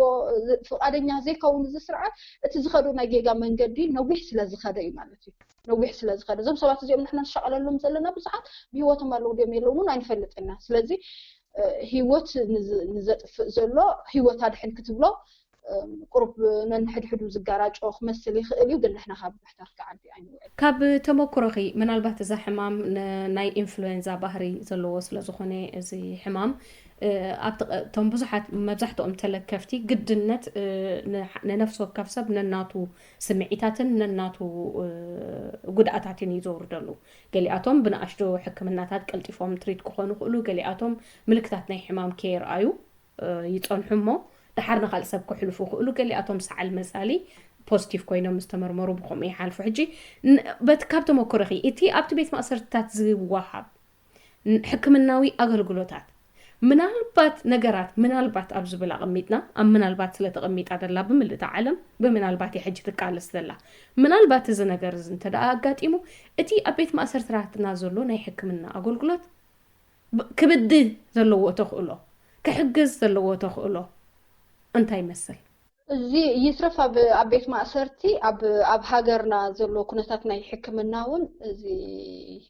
فقادنيا زي كون زي سرعات تزخدو ناجيغا منغدي نوبيح سلازخدا مالتي نوبيح سلازخدا زم سبات زيهم نحنا نشعللهم زلنا بساعات بهوتهم مالو ديم يلومون انفلطنا سلازي هيوت نزطف زلو هيوت ادحن كتبلو قرب ننحدحدو زغاراجو خمسل يخيلو ግን نحنا خاب بحتار كعدي عينو ካብ ተመክሮኺ ምናልባት እዛ ሕማም ናይ ኢንፍሉዌንዛ ባህሪ ዘለዎ ስለ ዝኾነ እዚ ሕማም ኣብቶም ብዙሓት መብዛሕትኦም ተለከፍቲ ግድነት ንነፍስ ወከፍ ሰብ ነናቱ ስምዒታትን ነናቱ ጉድኣታትን ይዘውርደሉ ገሊኣቶም ብንኣሽቶ ሕክምናታት ቀልጢፎም ትሪት ክኾኑ ይኽእሉ ገሊኣቶም ምልክታት ናይ ሕማም ከይርኣዩ ይፀንሑሞ دحر نخال سب كحلفو خلو قال لي أتوم سعال مسالي بوزيتيف كوينو مستمرمرو بخوم يحالفو حجي بتكابتو مكورخي إتي أبت بيت مأسرتات زي واحد حكمناوي أغلقلوتات من البات نجارات من البات أبز بلا غميتنا أم من البات سلة غميت على الله بملة تعلم بمن البات يحج تكال السلة من البات إذا نجار زين تدا أجات إمو إتي أبيت مأسرتات نازلو ناي حكمنا أغلقلوت كبدي زلوا تخلو كحجز زلوا تخلو أنت يمثل زي يصرف أب بيت مأسرتي أب هاجرنا زلوا كنتاتنا يحكمنا ون زي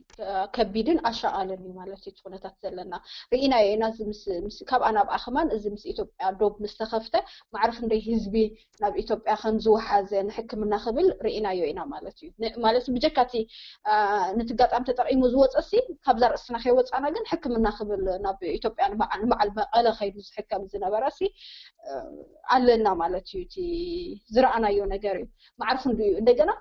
كبيدن أشياء لني مالتي كنتات زلنا رأينا يناز مس كاب أنا بأخمان زي مس إثيوبيا دوب مستخفته معرف إنه حزبي ناب إثيوبيا خنزو حزين حكمنا خبل رأينا يوينا مالتي بجكاتي نتقاط أم تطرقي مزوج أسي كاب زر السنة خيوت أنا جن حكمنا خبل ناب إثيوبيا مع المقالة خير حكم زنا براسي علنا مالتي تي زرعنا يو نجاري معرف إنه عندنا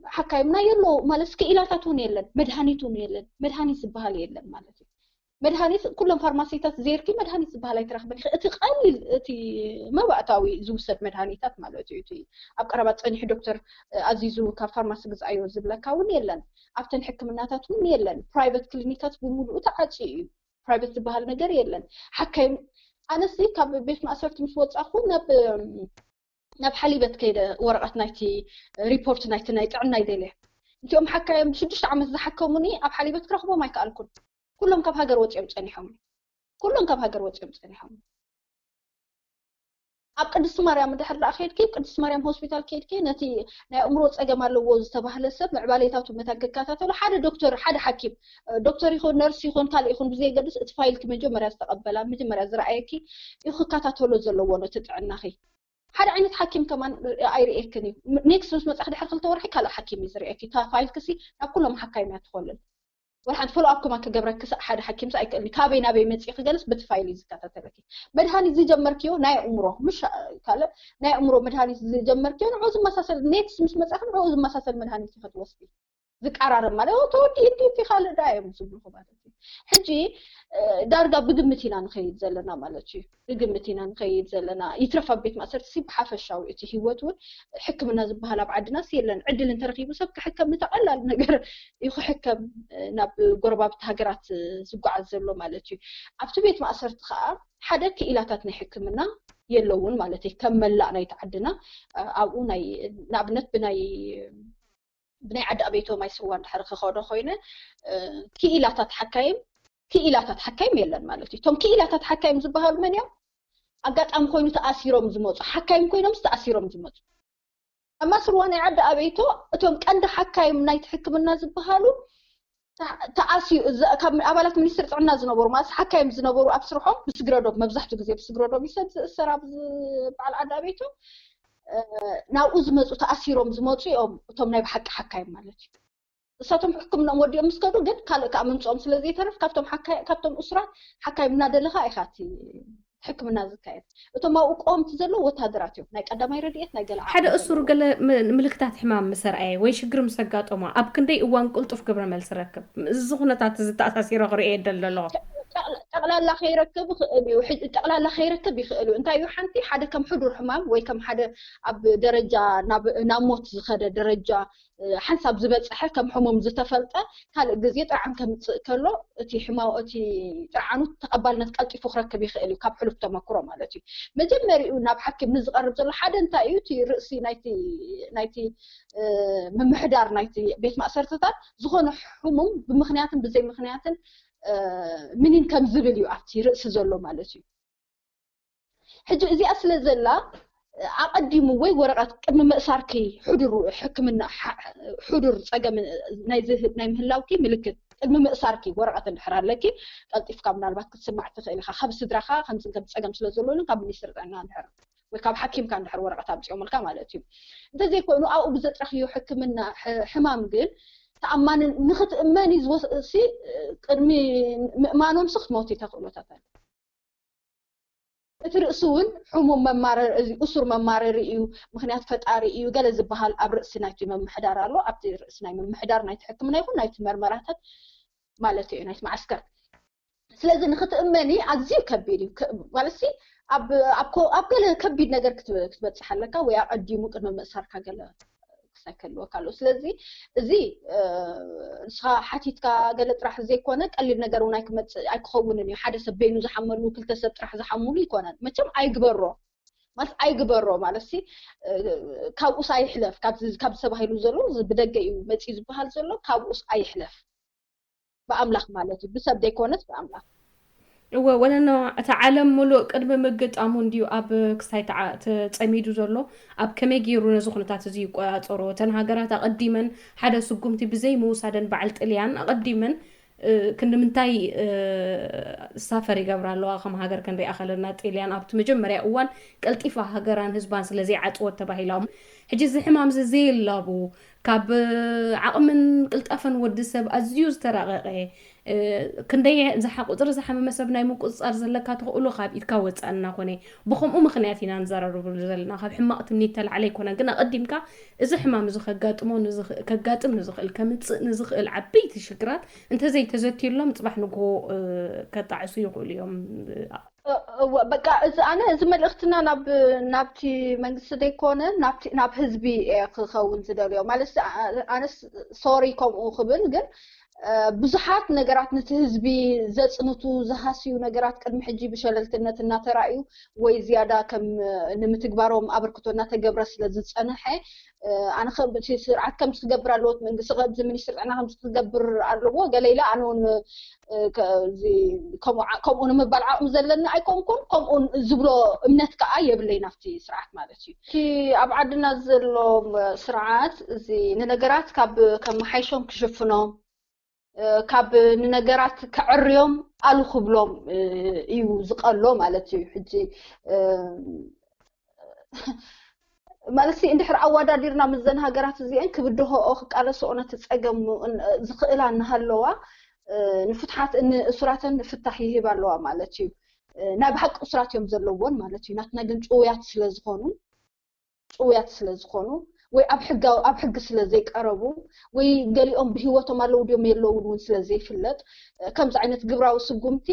حكايمنا يلو مالسك إلى تاتون يلن مدهانيتون يلن مدهاني سبها يلن مالتي مدهاني كلهم فارماسيتات زيركي مدهاني سبها لا يترخ بني اتقلل تي ما وقتاوي زوسد مدهانيتات مالتي تي أقربت صنيح دكتور عزيزو كفارماسي بزايو زبلكاون يلن أفتن حكمناتاتون يلن برايفت كلينيكات بمولو تعاطي برايفت سبها نجار يلن حكايم أنا سي كاب بيت مأسرت مسوت أخونا ناب حليبت كده ورقة نايتي ريبورت نايت عنا يدله انتي حكايم شدش عمز حكموني أب حليبت كرخبو ما يكالكم كلهم كاب هاجر وجه مصنيحهم كلهم كاب هاجر وجه مصنيحهم أب قدس مريم دحر الأخير كيف قدس مريم هوسبيتال كي نتي ناي أمروت أجمع لوز تبع السب معباليتاتو متاككاتاتو حد دكتور حد حكيم دكتور يخون نرس يخون قال يخون بزي قدس اتفايل كما جمرة استقبلها مجمرة زرعيكي يخون كاتاتو لو زلوانو تتعناخي حد عينت حكيم كمان ايريكني نيكسوس مصح دحر خلت ورحي كلا حكيم يزرعيكي تا فايل كسي كلهم حكايمات تخلل وحد فولو اب كما كجبرك حد حكيم سايكلي كابينا بيمصي خجلس بتفايل يزكاتاتلكي مدهاني زي جمركيو ناي عمره مش قال ناي عمره مدهاني زي جمركيو عوز مساسل نيكس مش مصح عوز مساسل مدهاني تخت وصفي ذك قرار ماله تودي انت في خالد دايم سبلو خباتي حجي دارجا بقمتينا نخيد زلنا مالتي بقمتينا نخيد زلنا يترفع بيت مأسرت سيب حافشاو إتي هوتون حكمنا زبها لبعدنا سيلن عدل انت رخيبو سبك حكم نتقلل نقر يخو حكم ناب قرباب تهاجرات زقع زلو مالتي عبتو بيت مأسرت خاء حدا كإلاتاتنا حكمنا يلون مالتي كمل لا نيتعدنا أو ناي نابنت بناي عد أبيتو ما يسوون حركة خاطر خوينا كإلاتات حكايم يلن مالتي توم كإلاتات حكايم زبها المنيا أقعد أم خوينو تأثيرهم زموت حكايم خوينهم تأثيرهم زموت أما سرواني عد أبيتو توم كأنت حكايم نايت حكمنا زبهالو تأثير كم أبلات منيستر عنا زنبور ماس حكايم زنبور أبصرهم بسجردهم مبزحتو كذي بسجردهم يسد السراب على عد أبيتو ناو أزمت وتأثيرهم زموت يوم توم نايب حكايم مالتي ساتهم حكمنا موديهم مسكدو جد كله كأمن صوم سلزي تعرف كابتم أسرة حكايم نادلها إخاتي حكمنا زكاية وتم أقوم تزلوا وتهدراتهم نايك قدام يرديت نايقل حدا أسر قال ملكتات حمام مسرعي ويش قرم سقات أما أبكن دي وان قلت في قبر مال سركب الزغنة تأساسي رغري إيه دلله تقلال لا خيركب تقلال لا خيركب يخلو انت يو حنتي حدا كم حضور حمام وي كم حدا اب درجه ناموت زخده درجه حساب زبصح كم حموم زتفلطه قال غزي طعم كم كلو تي حماو تي طعنو تقبلنا قلطي فخركب يخلو كاب حلف تمكرو مالتي مجمريو ناب حكم نزقرب زلو حدا انت ايو تي راسي نايتي ممحدار نايتي بيت مأسرتات زخونه حموم بمخنياتن بزي مخنياتن منين كم زبل يعطي رأس زلوا مالتي حجو إذا أصل زلا أقدم وي ورقة كم مأساركي حضور حكمنا حضور صقم نايزه نايم هلاوكي ملكت كم مأساركي ورقة الحرار لكي قلت إفكارنا البعض سمعت خيلها خمس درخا خمس كم صقم سلزلون قبل يسرد عنا الحرار وكاب حكيم كان حر ورقة تابع يوم الكمالتي ده زي كونه أو بزت رخيو حكمنا حمام قل تأمان نخت أماني زوسي قرمي مأمانهم سخت موتي تقولوا تفعل ترأسون حموم ممارر أسر ممارر إيو مخنيات فتاري إيو قال زبها الأبرأس نايت ممحدار الله أبتي رأس نايت ممحدار نايت حكمنا يكون نايت مرمرات مالتي نايت معسكر سلازم نخت أماني عزيو كبيري والسي أب قال كبير نجار كتبت سحلكا ويا قديمو قرم مسار كقال سكل وكالو سلازي زي حتيتك قالت راح زي كونك قال لي نجارونا كمت أيخونني حدا سبينو زحملو كل تسب راح زحمولي كونن متم أيجبرو ماس أيجبرو مالسي كابوس أيحلف كاب سبهايلو زلو بدقي متي زبهال زلو كابوس أيحلف بأملاخ مالتي بسبب ديكونت بأملاخ ولا نوع تعلم ملو قدم مجد أمون ديو أب كساي تعميدو زلو أب كم يجيرون زخنة تزيق وأطرو تنهاجرات أقدما حدا سقمتي بزي موسادا بعلت إليان أقدما كنا منتاي سافري قبر الله أخم هاجر كان ري أخلنا إليان أب تمجمري أول قلت إفا هاجران هزبان سلزي عطوة تبعي لهم حجز حمام زي اللابو كاب عقمن قلت أفن ودسب أزيوز ترى كندي زحق قدر زحمة مسبنا يمكن أرزل لك تقولوا خاب يتكوت أنا خوني بخم مخنياتنا نزرر بزلنا خاب حماقت مني تل عليك وانا قلنا قدمك إذا حمام نزخ قاتمون نزخ كقاتم نزخ الكمت نزخ العبيت الشكرات أنت زي تزتي لهم تصبح نقو كتعسو يقول اليوم بقى أنا زمل اختنا نابتي منقص ديكونا ناب حزبي خون زدال يوم معلش أنا سوري كم أخبر قل بزحات نجارات نتهزبي زصنتو زحاسيو نجارات قدم حجي بشللتነት እና ተራዩ ወይ زياده كم نمتግባሮም አብርክቶና ተገብረ ስለዝጸነሐ أنا خبرت سرعة كم تجبر اللوت من قصة زمني سرعة كم تجبر اللوه قال لي لا أنا زي كم أنا مبلع مزلنا أيكم كم زبلو منتك أيه باللي نفتي سرعة مالتي في أبعد نزلوا سرعات زي نجارات كم حيشهم كشفناهم كاب نجارات كعريوم ألو خبلهم يو زقلهم على تي حجي مالسي اندحر عوادا ديرنا مزن هاجرات زيان كبدوه أخ على سؤنا تتسجم زقيلا نهاللوا نفتحات إن أسراتن نفتح يهيب اللوا مالتي نبحق أسرات يوم زلوون مالتي ناتنا جنج قويات سلزخونو ወይ ኣብ ሕጊ ስለዘይቀረቡ ወይ ገሊኦም ብሂወቶም ኣለው ድዮም የለውን ስለዘይፍለጥ ከምዚ ዓይነት ግብራዊ ስጉምቲ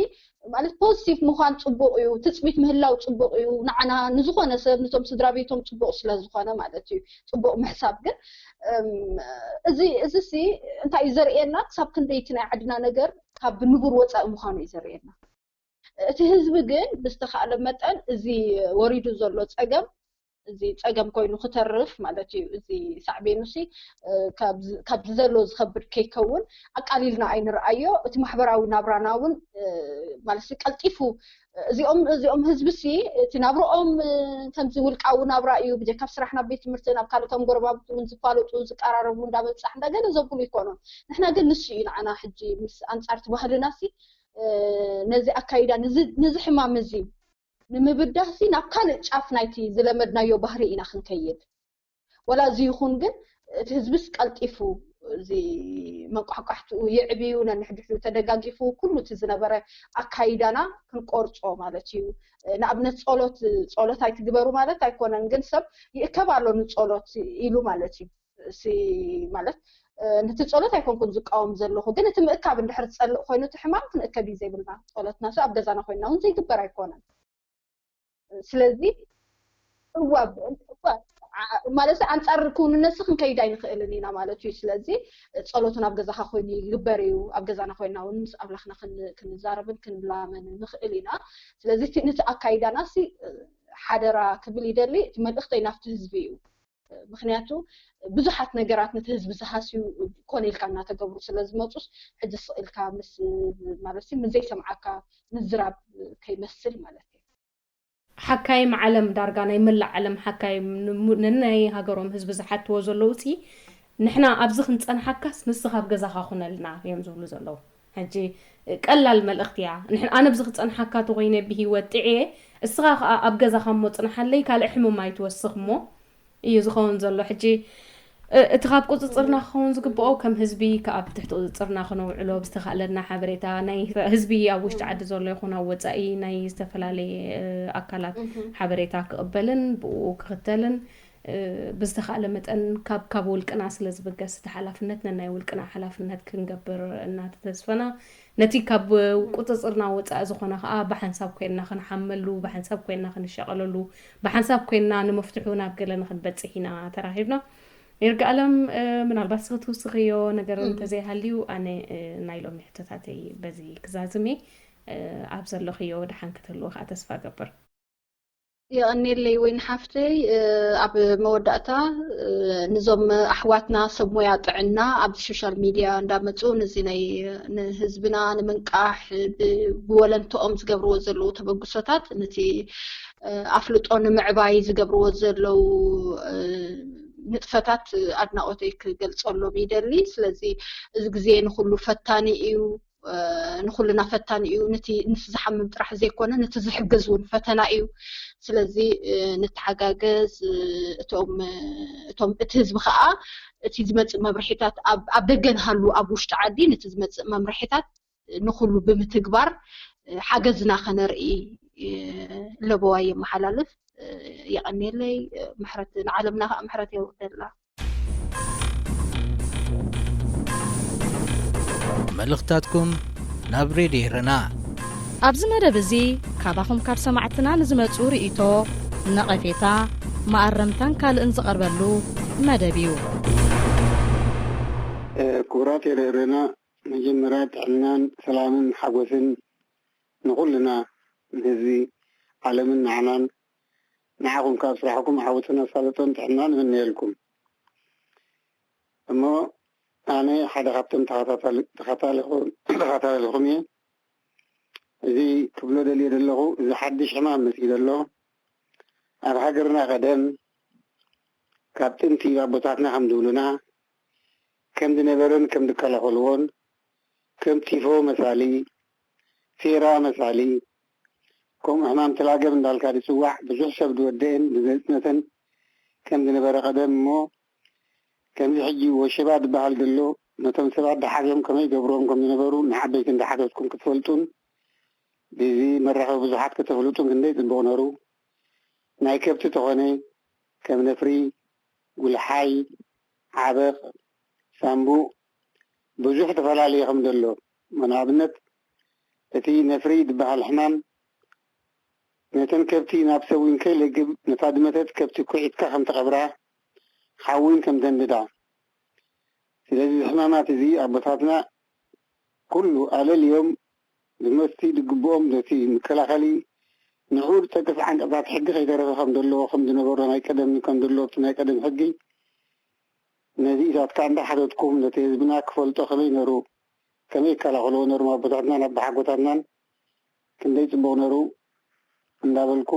ማለት ፖዚቲቭ ምዃን ጽቡቕ እዩ ትጽቢት ምህላው ጽቡቕ እዩ ንዓና ንዝኾነ ሰብ ነቶም ስድራ ቤቶም ጽቡቕ ስለዝኾነ ማለት እዩ ጽቡቕ ምሕሳብ ግን እዚ ሲ እንታይ እዩ ዘርእየና ክሳብ ክንደይቲ ናይ ዓድና ነገር ካብ ንቡር ወፃኢ ምዃኑ እዩ ዘርእየና እቲ ህዝቢ ግን ብዝተኻእለ መጠን እዚ ወሪዱ ዘሎ ፀገም እዚ ፀገም ኮይኑ ክተርፍ ማለት እዩ እዚ ሳዕቤኑሲ ካብ ዘሎ ዝኸብድ ከይከውን ኣቃሊልና ኣይንርኣዮ እቲ ማሕበራዊ ናብራና እውን ማለት ቀልጢፉ እዚኦም ህዝቢሲ እቲ ናብሮኦም ከምዚ ውልቃዊ ናብራ እዩ ብጀካብ ስራሕ ናብ ቤት ትምህርቲ ናብ ካልኦቶም ጎረባብቱ ዝፋለጡ ዝቀራረቡ እንዳበፅሕ እንደገለ ዘብሉ ይኮኑን ንሕና ግን ንሱ እዩ ንዓና ሕጂ ምስ ኣንጻርቲ ባህልናሲ ነዚ ኣካይዳ ነዚ ሕማም እዚ ንምብዳህሲ ናብ ካልእ ጫፍ ናይቲ ዝለመድናዮ ባህሪ ኢና ክንከይድ ወላ እዚ ይኹን ግን እቲ ህዝቢስ ቀልጢፉ እዚ መቋሕቋሕትኡ ይዕብዩ ነንሕድሕዱ ተደጋጊፉ ኩሉ እቲ ዝነበረ ኣካይዳና ክንቆርጾ ማለት እዩ ንኣብነት ጸሎት ኣይትግበሩ ማለት ኣይኮነን ግን ሰብ ይእከብ ኣሎ ንጸሎት ኢሉ ማለት እዩ እሲ ማለት ነቲ ጸሎት ኣይኮንኩን ዝቃወም ዘለኹ ግን እቲ ምእካብ እንድሕር ዝጸልቕ ኮይኑ እቲ ሕማም ክንእከብ እዩ ዘይብልና ጸሎትና ኣብ ገዛና ኮይና እውን ዘይግበር ኣይኮነን ስለዚ ማለት ኣንጻር ክውንነት ክንከይድ ኣይንኽእልን ኢና ማለት እዩ ስለዚ ጸሎትን ኣብ ገዛኻ ኮይኑ ይግበር እዩ ኣብ ገዛና ኮይና እውን ምስ ኣምላኽና ክንዛረብን ክንላመን ንኽእል ኢና ስለዚ ነቲ ኣካይዳናሲ ሓደራ ክብል ይደሊ እቲ መልእኽተይ ናብቲ ህዝቢ እዩ ምክንያቱ ብዙሓት ነገራት ነቲ ህዝቢ ዝሃስዩ ኮነ ኢልካ እናተገብሩ ስለዝመፁስ ሕጂ ስኢልካ ምስ ማለት ምስ ዘይሰምዓካ ምዝራብ ከይመስል ማለት እዩ ሓካይ ዓለም ዳርጋ ናይ መላእ ዓለም ሓካይ ነናይ ሃገሮም ህዝቢ ዝሓትዎ ዘለዉ ሲ ንሕና ኣብዚ ክንፀንሓካስ ንስኻ ኣብ ገዛኻ ኩነልና እዮም ዝብሉ ዘለዉ ሕጂ ቀላል መልእኽቲ እያ ንሕና ኣነ ብዚ ክፀንሓካ ተኮይነ ብሂወት ጥዕየ እስኻ ኣብ ገዛኻ ሞ ፅንሓለይ ካልእ ሕሙም ኣይትወስኽ ሞ እዩ ዝኸውን ዘሎ ሕጂ እቲ ካብ ቁፅፅርና ክኸውን ዝግብኦ ከም ህዝቢ ካብ ትሕቲ ቁፅፅርና ክነውዕሎ ብዝተኻእለና ሓበሬታ ናይ ህዝቢ ኣብ ውሽጢ ዓዲ ዘሎ ይኹን ኣብ ወፃኢ ናይ ዝተፈላለየ ኣካላት ሓበሬታ ክቕበልን ብኡ ክኽተልን ብዝተኻእለ መጠን ካብ ውልቅና ስለ ዝብገስ እቲ ሓላፍነት ነናይ ውልቅና ሓላፍነት ክንገብር እናተተስፈና ነቲ ካብ ቁፅፅርና ወፃኢ ዝኾነ ከዓ ብሓንሳብ ኮይንና ክንሓመሉ ብሓንሳብ ኮይንና ክንሸቐለሉ ብሓንሳብ ኮይንና ንመፍትሑ ናብ ገለ ንክንበፅሕ ኢና ተራኺብና ይርጋለም ምናልባት ክትውስኽዮ ነገር እንተዘይሃልዩ ኣነ ናይ ሎሚ ሕቶታተይ በዚ ክዛዝሜ ኣብ ዘለኽዮ ድሓን ክትህልዎ ከዓ ተስፋ ገብር يغنيلي وين حفتي أب مودعتا نظام أحواتنا سمويا طعنا أب السوشيال ميديا ندامتو نزيني نهزبنا نمنقاح بولنتو زقبرو زلو تبقصتات نتي أفلطون معباي زقبرو زلو نطفتات أدناؤتيك قلصولو بيدلي سلازي زقزين خلو فتاني إيو نخلنا فتان إيو نتي نتزحمم طرح زي كونه نتزحجزون فتنا إيو سلازي نتحجاجز توم تهزم خاء تزمت مبرحيتات أب دجن هلو أبوش تعدي نتزمت مبرحيتات نخلو بمتكبر حجزنا خنرئي لبواي محلالف يعني لي محرت عالمنا محرت يوردلا መልእኽታትኩም ናብ ሬድዮ ረና ኣብዚ መደብ እዚ ካባኹም ካብ ሰማዕትና ንዝመፁ ርእይቶ ነቐፌታ ማኣረምታን ካልእን ዝቐርበሉ መደብ እዩ ኩራት የረና መጀመርያ ጥዕናን ሰላምን ሓጎስን ንኹልና ነዚ ዓለምን ንዓናን ንዓኹም ካብ ስራሕኩም ሓወፅና ሳለጦን ጥዕናን ንመንየልኩም እሞ ኣነ ሓደ ካብቶም ተኸታተልኹም እየ እዚ ክብሎ ደልየ ዘለኹ እዚ ሓድሽ ሕማም መሲሉ ኣሎ ኣብ ሃገርና ቀደም ካብ ጥንቲ ኣቦታትና ከም ዝብሉና ከም ዝነበረን ከም ዝከላኸልዎን ከም ቲፎ መሳሊ ሴራ መሳሊ ከምኡ ሕማም ተላገብ እንዳልካ ዝፅዋዕ ብዙሕ ሰብ ዝወደአን ብዘፅነተን ከም ዝነበረ ቀደም እሞ ከምዚ ሕጂ ወሸባ ዝበሃል ዘሎ ነቶም ሰባት ደሓርዮም ከመይ ገብሮም ከም ዝነበሩ ንዓበይቲ እንዳሓተትኩም ክትፈልጡን በዚ መራኸቢ ብዙሓት ከተፍልጡን ክንደይ ፅቡቕ ነይሩ ናይ ከብቲ ተኾነ ከም ነፍሪ والحي عبق سامبو بزح تفلالي خم دلو من عبنت تي نفريد بهالحمام نتن كبتي نابسوين كل نفادمتت كبتي كويت كخم تقبرها حاوين كم دنددا ስለዚህ ህማማት እዚ አቦታትና ኩሉ አለ اليوم ዝመስቲ ድግቦም ነቲ መከላኸሊ ንዑድ ተቅፍ ዓንቀታት ሕጊ ከይተረፈ ከም ዘለዎ ከም ዝነበሮ ናይ ቀደም ከም ዘሎ ናይ ቀደም ሕጊ ነዚ ኢታትካ እንዳሓደትኩም ነቲ ህዝብና ክፈልጦ ከመይ ነሩ ከመይ ከላኸሎ ነሩ አቦታትና ናብ ሓጎታትናን ክንደይ ጽቡቕ ነሩ እንዳበልኩ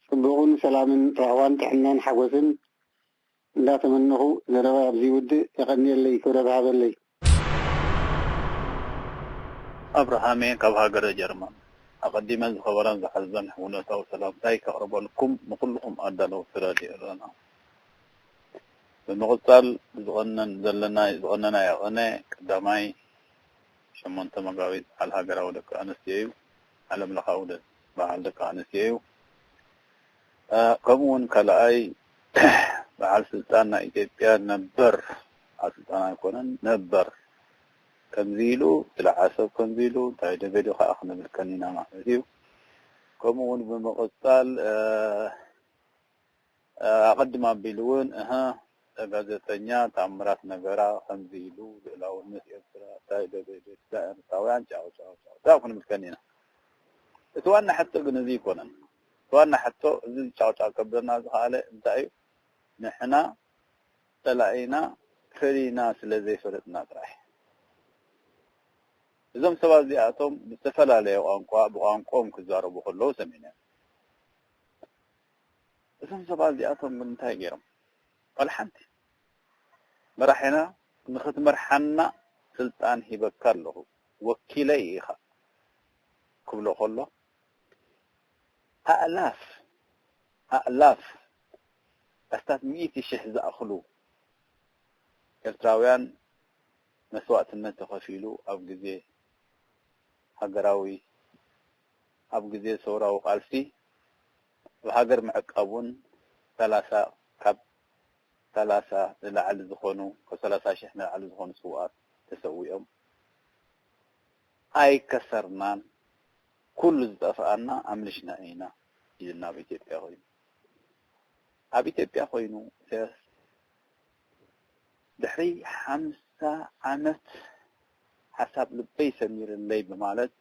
ጽቡቕን ሰላምን ረህዋን ጥዕናን ሓጎስን لا تمنه زربا أبزي ود يغني اللي كربها باللي أبراهامين كبها قرى جرمان أقدم الخبران زحزن ونساو سلام تايك أربانكم مقلهم أدلو فرادي إرانا بمغطال زغننا يغني كداماي شمان تمقاويد على هاقرا ودك أنسيو على ملخا ودك بعالدك أنسيو كمون كلاي بعال سلطاننا إثيوبيا نبر على سلطاننا يكونن نبر كمزيلو تلعاسو كمزيلو تايدا فيديو خاخنا بالكنينة معزيو كمون بمقصال أقدم بيلون غازتنيا تامرات نغرا كمزيلو بلاو الناس يسرا تايدا فيديو دائر تاوان جاو تاوكنا بالكنينة اتوانا حتى قنزي كونن اتوانا حتى زي جاو كبرنا زخالة انتايو نحنا تلاقينا فرينا سلزي فرتنا تراح إذا سبب زياتهم بتفلا له وأنقوم كزارو بخلو سمينا إذا سبب زياتهم من تاجرهم والحمد مرحنا نخد مرحنا سلطان هبكر له وكيليه كله خلو ألاف أستاذ مئة شهز أخلو إرتراويان مسوات النت خفيلو أو جزء هجراوي أو جزء صورة وقالسي وهجر معك أبون ثلاثة لعل زخونو وثلاثة شحنة على زخون سوات تسويهم أي كسرنان كل زفانا أملشنا هنا إذا بيتي بياخذ أبي تبي خوينو سيس دحري 5 عامات حسب لبي سمير اللي بمالت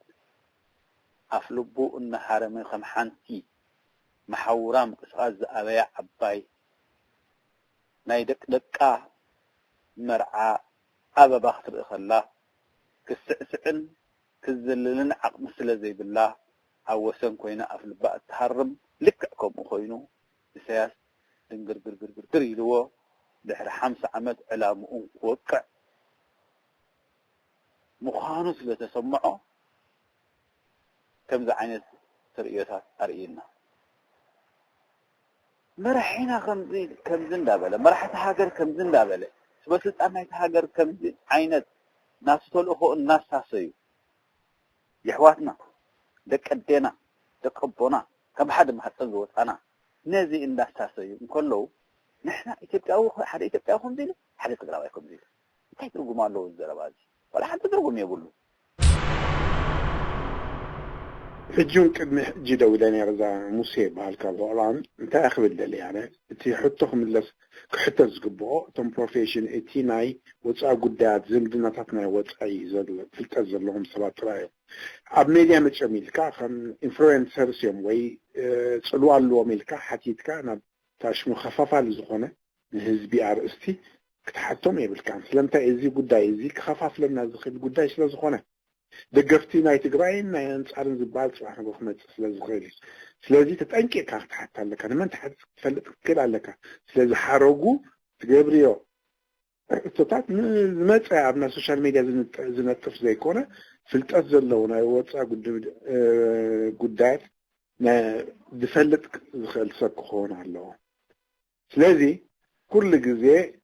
أفلبو إن حرمين خم حنتي محورام قصاز أبيع عباي نايدك دكا مرعى أبا بختر إخلا كسعسعن كزللن عق مثل زي بالله أو وسن كوينا أفلباء تحرم لككم خوينو سياس دنقر يلوه دحر 5 عامات على مؤون وقع مخانس لتسمعه كم ذا عينت ترئيتها أرئينا مرحينا كم زندابلة مرحة هاجر كم زندابلة بس أميت هاجر كم عينت ناس تلقوا الناس تاسيو يحواتنا دك أدينا دك أبونا كم حد ما حتزوت أنا نازي الناس تاسيو كله نحن إثيوبيا حد إثيوبيا خم زين حد تقرأ يكم زين تيجوا ما له الزرابازي ولا حد تدرون يقولوا فجون كدم جدا وداني رزا مصيبة هالكالوران انت اخذ الدليل يعني انت حطهم اللي حتى زقبو تم بروفيشن اتيناي وصا قدات زمدنا تاتنا وصاي زل فلتزر لهم صلاه راي اب ميديا متشميلكا خن انفلونسرز يوم وي صلوا له ميلكا حتيتكا انا تاش مخففه لزخونه حزبي ار استي كتحطم يبلكان سلامتا ازي قداي ازي خفاف لنا زخيل قداي سلازخونه دقفتي ناي تقراين ناي انصارن زبال صباح بخمت سلازخيل سلازي تتأنكي كاخت حتى لك انا ما انت حد تفلت كده لك سلازي حرقو تقبريو تطاط متى عبنا السوشيال ميديا زنطف زي كونه فلتات زلونا يوصا قدات دفلت زخيل سكخون على سلازي كل جزء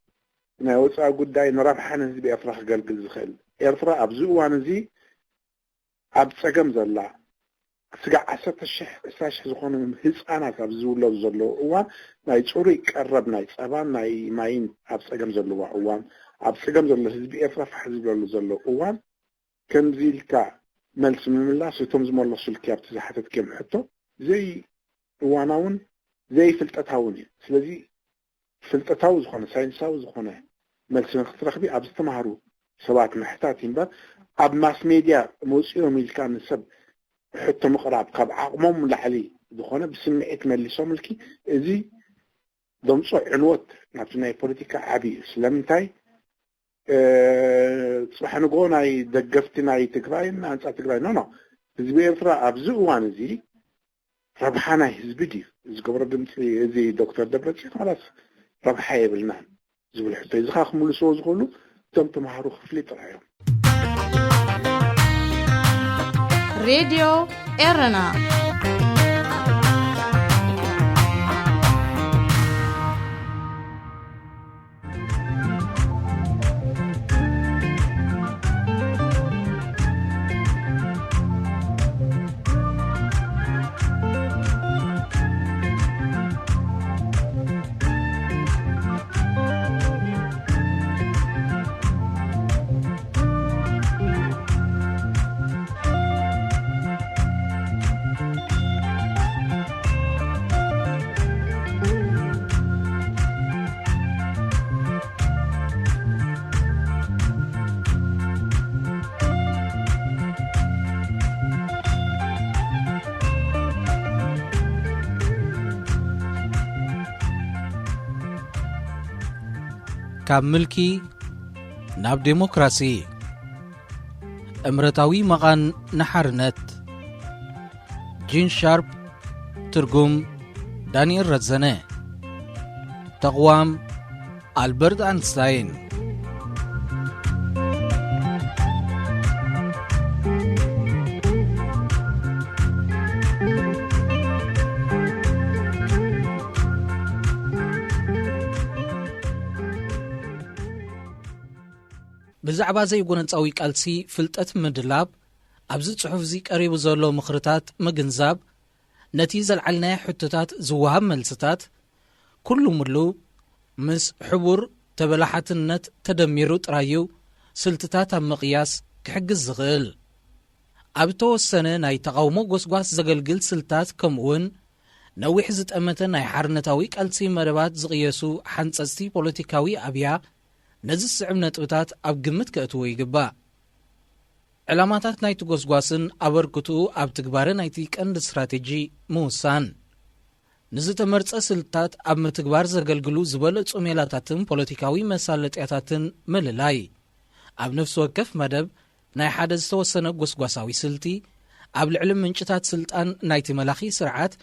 نا يوصا قداي نربحان زي بأفرح قلب زخيل يرفع أبزو وانزي عبد سقم زلا ስጋዕ 10,000 ዝኾኑ ህፃናት ኣብ ዝውለዱ ዘለዉ እዋን ናይ ፅሩይ ቀረብ ናይ ፀባን ናይ ማይን ኣብ ፀገም ዘለዋ እዋን ኣብ ፀገም ዘሎ ህዝቢ ኤርትራ ፋሕ ዝብለሉ ዘሎ እዋን ከምዚ ኢልካ መልሲ ምምላስ እቶም ዝመለሱልክ ኣብቲ ዝሓተትክዮም ሕቶ ዘይ እዋናውን ዘይ ፍልጠታውን እዩ ስለዚ ፍልጠታዊ ዝኾነ ሳይንሳዊ ዝኾነ መልሲ ንክትረኽቢ ኣብ ዝተምሃሩ ሰባት ምሕታት እምበር ኣብ ማስ ሜድያ መውፅኦም ኢልካ ንሰብ ሕቶ ምቕራብ ካብ ዓቕሞም ላዕሊ ዝኾነ ብስምዒት መሊሶምልኪ እዚ ደምፆ ዕልወት ናብቲ ናይ ፖለቲካ ዓብዪ ስለምንታይ ጽባሕ ንጎ ናይ ደገፍቲ ናይ ትግራይን አንጻር ትግራይ ኖ ህዝቢ ኤርትራ ኣብዚ እዋን እዚ ረብሓ ናይ ህዝቢ ድዩ ዝገብሮ ድምፂ እዚ ዶክተር ደብረጽዮን خلاص ረብሓ የብልናን ዝብል ሕቶ እዚ ካ ክምልስዎ ዝኽእሉ እቶም ተምሃሩ ክፍሊ ጥራዮም ሬድዮ ኤረና ካብ ምልኪ ናብ ዴሞክራሲ እምረታዊ መቓን ንሓርነት ጂን ሻርፕ ትርጉም ዳንኤል ረዘነ ተቕዋም ኣልበርት አንስታይን ብዛዕባ ዘይጎነፃዊ ቃልሲ ፍልጠት ምድላብ ኣብዚ ጽሑፍ እዚ ቀሪቡ ዘሎ ምኽርታት ምግንዛብ ነቲ ዘለዓልናይ ሕቶታት ዝወሃብ መልስታት ኩሉ ሙሉ ምስ ሕቡር ተበላሓትነት ተደሚሩ ጥራዩ ስልትታት ኣብ ምቕያስ ክሕግዝ ዝኽእል ኣብ ተወሰነ ናይ ተቃውሞ ጎስጓስ ዘገልግል ስልታት ከምኡውን ነዊሕ ዝጠመተ ናይ ሓርነታዊ ቃልሲ መደባት ዝቕየሱ ሓንፀፅቲ ፖለቲካዊ ኣብያ ነዚ ስዕብ ነጥብታት ኣብ ግምት ከእትዎ ይግባእ ዕላማታት ናይቲ ጎስጓስን ኣበርክትኡ ኣብ ትግባር ናይቲ ቀንዲ ስትራቴጂ ምውሳን ንዝተመርፀ ስልትታት ኣብ ምትግባር ዘገልግሉ ዝበለፁ ሜላታትን ፖለቲካዊ መሳለጥያታትን ምልላይ ኣብ ነፍሲ ወከፍ መደብ ናይ ሓደ ዝተወሰነ ጎስጓሳዊ ስልቲ ኣብ ልዕሊ ምንጭታት ስልጣን ናይቲ መላኺ ስርዓት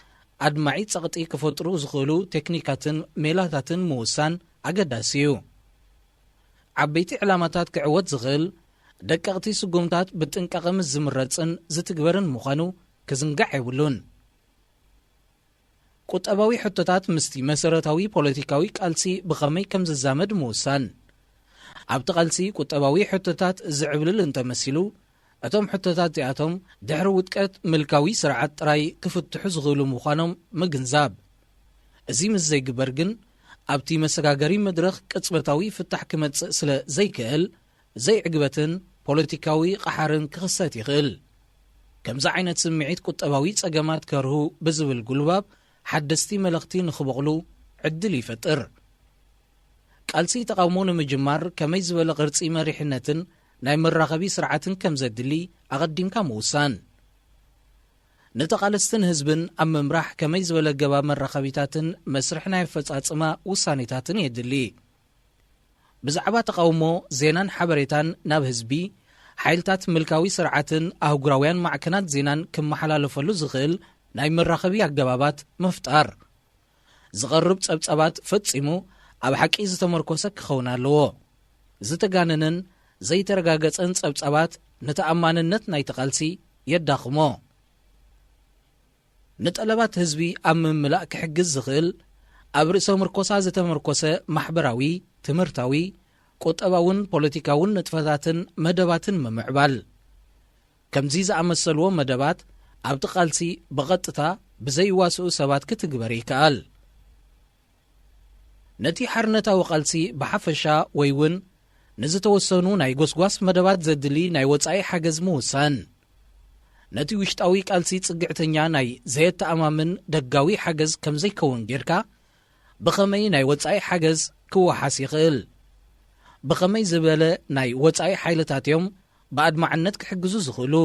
ኣድማዒ ጸቕጢ ክፈጥሩ ዝኽእሉ ቴክኒካትን ሜላታትን ምውሳን ኣገዳሲ እዩ ዓበይቲ ዕላማታት ክዕወት ዝኽእል ደቀቕቲ ስጉምታት ብጥንቃቐ ምስ ዝምረፅን ዝትግበርን ምዃኑ ክዝንጋዕ የብሉን ቁጠባዊ ሕቶታት ምስቲ መሰረታዊ ፖለቲካዊ ቃልሲ ብኸመይ ከም ዝዛመድ ምውሳን ኣብቲ ቃልሲ ቁጠባዊ ሕቶታት ዝዕብልል እንተመሲሉ እቶም ሕቶታት እዚኣቶም ድሕሪ ውጥቀት ምልካዊ ስርዓት ጥራይ ክፍትሑ ዝኽእሉ ምዃኖም ምግንዛብ እዚ ምስ ዘይግበር ግን ኣብቲ መሰጋገሪ መድረኽ ቅጽበታዊ ፍታሕ ክመጽእ ስለ ዘይክእል ዘይዕግበትን ፖለቲካዊ ቐሓርን ክኽሰት ይኽእል ከምዚ ዓይነት ስምዒት ቁጠባዊ ጸገማት ከርሁ ብዝብል ጉልባብ ሓደስቲ መልእኽቲ ንኽበቕሉ ዕድል ይፈጥር ቃልሲ ተቃውሞ ንምጅማር ከመይ ዝበለ ቅርጺ መሪሕነትን ናይ መራኸቢ ስርዓትን ከም ዘድሊ ኣቐዲምካ ምውሳን ነተቓለስትን ህዝብን ኣብ ምምራሕ ከመይ ዝበለ ገባ መራኸቢታትን መስርሕ ናይ ፈጻጽማ ውሳኔታትን የድሊ ብዛዕባ ተቃውሞ ዜናን ሓበሬታን ናብ ህዝቢ ሓይልታት ምልካዊ ስርዓትን ኣህጉራውያን ማዕከናት ዜናን ክመሓላለፈሉ ዝኽእል ናይ መራኸቢ ኣገባባት መፍጣር ዝቐርብ ጸብጸባት ፈጺሙ ኣብ ሓቂ ዝተመርኮሰ ክኸውን ኣለዎ ዝተጋነነን ዘይተረጋገፀን ጸብጸባት ነተኣማንነት ናይ ተቓልሲ የዳኽሞ ንጠለባት ህዝቢ ኣብ ምምላእ ክሕግዝ ዝኽእል ኣብ ርእሰ ምርኮሳ ዝተመርኮሰ ማሕበራዊ ትምህርታዊ ቁጠባውን ፖለቲካውን ንጥፈታትን መደባትን ምምዕባል ከምዚ ዝኣመሰልዎ መደባት ኣብቲ ቃልሲ ብቐጥታ ብዘይዋስኡ ሰባት ክትግበር ይከኣል። ነቲ ሓርነታዊ ቃልሲ ብሓፈሻ ወይ እውን ንዝተወሰኑ ናይ ጎስጓስ መደባት ዘድሊ ናይ ወፃኢ ሓገዝ ምውሳን፣ ነቲ ውሽጣዊ ቃልሲ ጽግዕተኛ ናይ ዘየተኣማምን ደጋዊ ሓገዝ ከም ዘይከውን ጌርካ ብኸመይ ናይ ወፃኢ ሓገዝ ክወሓስ ይኽእል፣ ብኸመይ ዝበለ ናይ ወፃኢ ሓይልታት እዮም ብኣድማዕነት ክሕግዙ ዝኽእሉ፣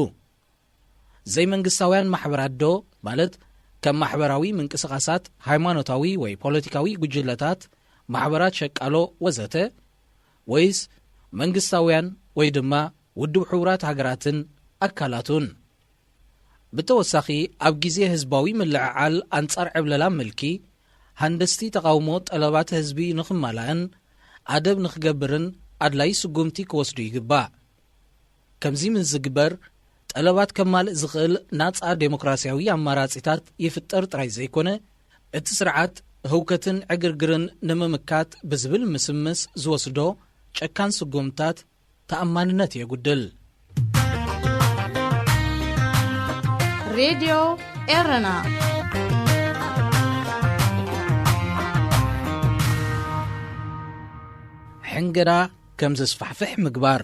ዘይመንግስታውያን ማሕበራት ዶ ማለት ከም ማሕበራዊ ምንቅስቓሳት ሃይማኖታዊ ወይ ፖለቲካዊ ጉጅለታት ማሕበራት ሸቃሎ ወዘተ፣ ወይስ መንግስታውያን ወይ ድማ ውድብ ሕቡራት ሃገራትን ኣካላቱን። ብተወሳኺ ኣብ ግዜ ህዝባዊ ምልዕዓል ኣንጻር ዕብለላ መልኪ ሃንደስቲ ተቃውሞ ጠለባት ህዝቢ ንኽማላእን ኣደብ ንኽገብርን ኣድላይ ስጉምቲ ክወስዱ ይግባእ። ከምዚ ምስ ዝግበር ጠለባት ከማልእ ዝኽእል ናጻ ዴሞክራስያዊ ኣማራጺታት ይፍጠር ጥራይ ዘይኮነ እቲ ስርዓት ህውከትን ዕግርግርን ንምምካት ብዝብል ምስምስ ዝወስዶ ጨካን ስጉምታት ተኣማንነት የጉድል። ሬድዮ ኤረና ሕንገዳ ከም ዝስፋሕፍሕ ምግባር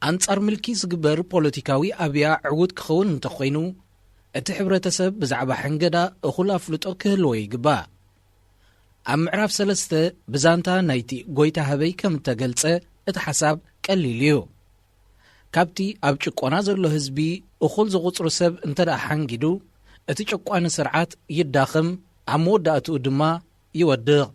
ኣንጻር ምልኪ ዝግበር ፖለቲካዊ ኣብያ ዕውድ ክኸውን እንተኾይኑ እቲ ሕብረተሰብ ብዛዕባ ሕንገዳ እኹል ኣፍልጦ ክህልዎ ይግባእ። ኣብ ምዕራፍ 3 ብዛንታ ናይቲ ጎይታ ህበይ ከም ተገልጸ እቲ ሓሳብ ቀሊል እዩ። ካብቲ ኣብ ጭቆና ዘሎ ህዝቢ እኹል ዝቝፅሩ ሰብ እንተደኣ ሓንጊዱ እቲ ጭቋኒ ስርዓት ይዳኽም፣ ኣብ መወዳእትኡ ድማ ይወድቕ።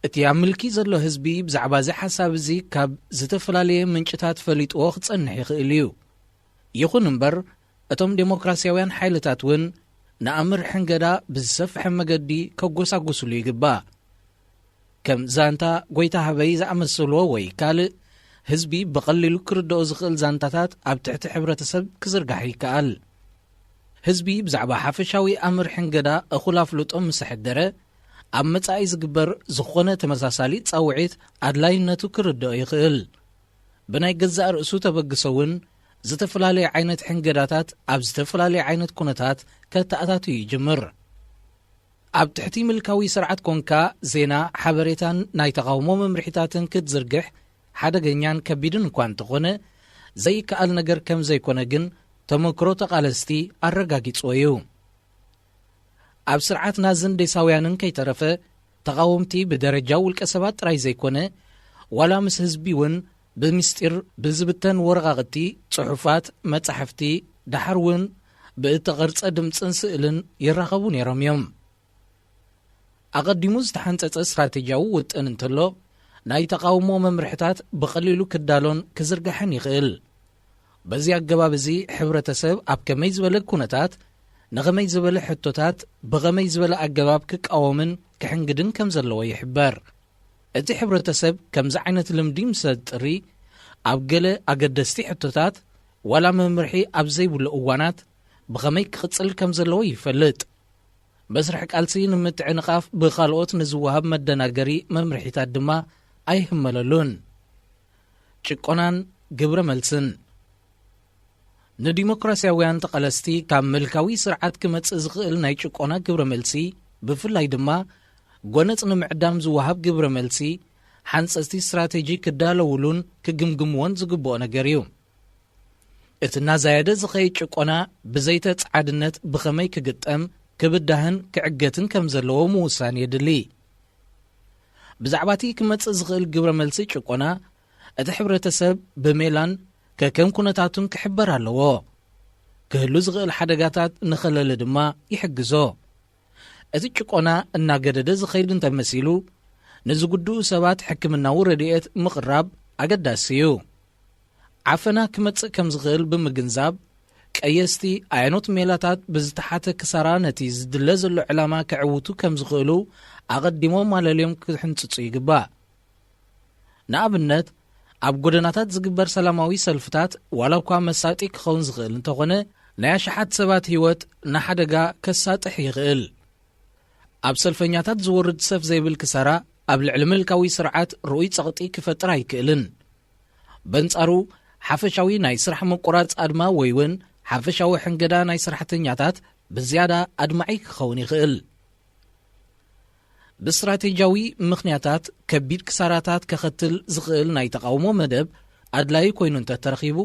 እቲ ኣብ ምልኪ ዘሎ ህዝቢ ብዛዕባ እዚ ሓሳብ እዚ ካብ ዝተፈላለየ ምንጭታት ፈሊጥዎ ክጸንሕ ይኽእል እዩ። ይኹን እምበር እቶም ዴሞክራስያውያን ሓይልታት እውን ንኣምር ሕንገዳ ብዝሰፍሐ መገዲ ከጐሳጕስሉ ይግባእ። ከም ዛንታ ጎይታ ህበይ ዝኣመሰልዎ ወይ ካልእ ህዝቢ ብቐሊሉ ክርድኦ ዝኽእል ዛንታታት ኣብ ትሕቲ ሕብረተሰብ ክዝርጋሕ ይከኣል። ህዝቢ ብዛዕባ ሓፈሻዊ ኣምር ሕንገዳ እኹል ኣፍልጦ ምስ ሕደረ ኣብ መጻኢ ዝግበር ዝኾነ ተመሳሳሊ ጻውዒት ኣድላይነቱ ክርድኦ ይኽእል። ብናይ ገዛእ ርእሱ ተበግሰውን ዝተፈላለየ ዓይነት ሕንገዳታት ኣብ ዝተፈላለየ ዓይነት ኩነታት ከተኣታቱ ይጅምር። ኣብ ትሕቲ ምልካዊ ስርዓት ኮንካ ዜና ሓበሬታን ናይ ተቃውሞ መምርሒታትን ክትዝርግሕ ሓደገኛን ከቢድን እኳ እንተኾነ ዘይከኣል ነገር ከም ዘይኮነ ግን ተመክሮ ተቓለስቲ ኣረጋጊጽዎ እዩ። ኣብ ስርዓት ናዝን ደሳውያንን ከይተረፈ ተቃወምቲ ብደረጃ ውልቀ ሰባት ጥራይ ዘይኮነ ዋላ ምስ ህዝቢ እውን ብምስጢር ብዝብተን ወረቓቕቲ ጽሑፋት መጻሕፍቲ ዳሕር እውን ብእተቐርጸ ድምፅን ስእልን ይራኸቡ ነይሮም እዮም። ኣቐዲሙ ዝተሓንጸጸ እስትራቴጂያዊ ውጥን እንተሎ ናይ ተቃውሞ መምርሕታት ብቐሊሉ ክዳሎን ክዝርጋሕን ይኽእል። በዚ ኣገባብ እዚ ሕብረተሰብ ኣብ ከመይ ዝበለ ኩነታት ንኸመይ ዝበለ ሕቶታት ብኸመይ ዝበለ ኣገባብ ክቃወምን ክሕንግድን ከም ዘለዎ ይሕበር። እቲ ሕብረተሰብ ከምዚ ዓይነት ልምዲ ምስ ጥሪ ኣብ ገለ ኣገደስቲ ሕቶታት ዋላ መምርሒ ኣብ ዘይብሉ እዋናት ብኸመይ ክቕጽል ከም ዘለዎ ይፈልጥ። መስርሕ ቃልሲ ንምትዕንቓፍ ብኻልኦት ንዝወሃብ መደናገሪ መምርሒታት ድማ ኣይህመለሉን። ጭቆናን ግብረ መልስን ንዲሞክራስያውያን ተቐለስቲ ካብ መልካዊ ስርዓት ክመጽእ ዝኽእል ናይ ጭቆና ግብረ መልሲ ብፍላይ ድማ ጐነጽ ንምዕዳም ዝወሃብ ግብረ መልሲ ሓንጸስቲ እስትራቴጂ ክዳለውሉን ክግምግምዎን ዝግብኦ ነገር እዩ። እቲ እናዛየደ ዝኸይድ ጭቆና ብዘይተ ጻዕድነት ብኸመይ ክግጠም ክብዳህን ክዕገትን ከም ዘለዎ ምውሳን የድሊ። ብዛዕባ እቲ ክመጽእ ዝኽእል ግብረ መልሲ ጭቆና እቲ ሕብረተሰብ ብሜላን ከከም ኩነታቱን ክሕበር ኣለዎ። ክህሉ ዝኽእል ሓደጋታት ንኸለለ ድማ ይሕግዞ። እቲ ጭቆና እናገደደ ዝኸይድ እንተመሲሉ ንዝጉድኡ ሰባት ሕክምናዊ ረድኤት ምቕራብ ኣገዳሲ እዩ። ዓፈና ክመጽእ ከም ዝኽእል ብምግንዛብ ቀየስቲ ዓይኖት ሜላታት ብዝተሓተ ክሳራ ነቲ ዝድለ ዘሎ ዕላማ ክዕውቱ ከም ዝኽእሉ ኣቐዲሞም ማለልዮም ክሕንጽጹ ይግባእ። ንኣብነት ኣብ ጎደናታት ዝግበር ሰላማዊ ሰልፍታት ዋላ እኳ መሳጢ ክኸውን ዝኽእል እንተኾነ ናይ ኣሽሓት ሰባት ህይወት ንሓደጋ ከሳጥሕ ይኽእል። ኣብ ሰልፈኛታት ዝወርድ ሰፍ ዘይብል ክሳራ ኣብ ልዕሊ ምልካዊ ስርዓት ርኡይ ጸቕጢ ክፈጥር ኣይክእልን። በንጻሩ ሓፈሻዊ ናይ ስራሕ ምቁራጽ ኣድማ ወይ እውን ሓፈሻዊ ሕንገዳ ናይ ሰራሕተኛታት ብዝያዳ ኣድማዒ ክኸውን ይኽእል። ብስትራቴጂያዊ ምኽንያታት ከቢድ ክሳራታት ከኸትል ዝኽእል ናይ ተቃውሞ መደብ ኣድላይ ኮይኑ እንተተረኺቡ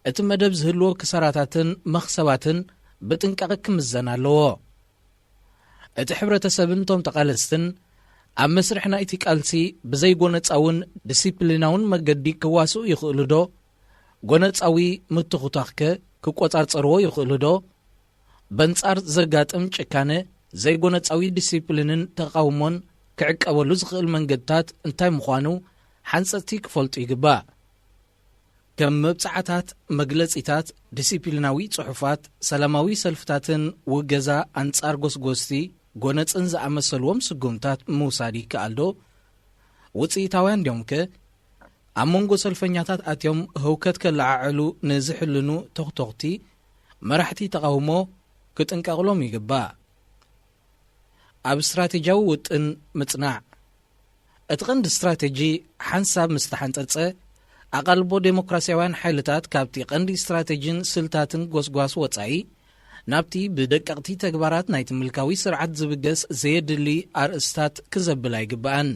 እቲ መደብ ዝህልዎ ክሳራታትን መኽሰባትን ብጥንቃቐ ክምዘን ኣለዎ። እቲ ሕብረተሰብን ቶም ተቓለስትን ኣብ መስርሕ ናይቲ ቃልሲ ብዘይጎነፃውን ዲሲፕሊናውን መገዲ ክዋስኡ ይኽእሉ ዶ? ጎነፃዊ ምትኹታኽከ ክቆጻጸርዎ ይኽእሉ ዶ? በንጻር ዘጋጥም ጭካነ ዘይጎነፃዊ ዲሲፕሊንን ተቃውሞን ክዕቀበሉ ዝኽእል መንገድታት እንታይ ምዃኑ ሓንፀቲ ክፈልጡ ይግባእ። ከም መብጻዕታት፣ መግለጺታት፣ ዲሲፕሊናዊ ጽሑፋት፣ ሰላማዊ ሰልፍታትን ውገዛ ኣንጻር ጎስጎስቲ ጎነፅን ዝኣመሰልዎም ስጉምታት ምውሳድ ይከኣል ዶ? ውፅኢታውያን ድዮምከ ኣብ መንጎ ሰልፈኛታት ኣትዮም ህውከት ከለዓዕሉ ንዝሕልኑ ተኽተኽቲ መራሕቲ ተቃውሞ ክጥንቀቕሎም ይግባእ። ኣብ ስትራቴጂያዊ ውጥን ምጽናዕ እቲ ቀንዲ ስትራቴጂ ሓንሳብ ምስ ተሓንፀፀ ኣቓልቦ ዴሞክራስያውያን ሓይልታት ካብቲ ቀንዲ ስትራቴጂን ስልታትን ጎስጓስ ወፃኢ ናብቲ ብደቀቕቲ ተግባራት ናይቲ ምልካዊ ስርዓት ዝብገስ ዘየድሊ ኣርእስታት ክዘብል ኣይግባአን።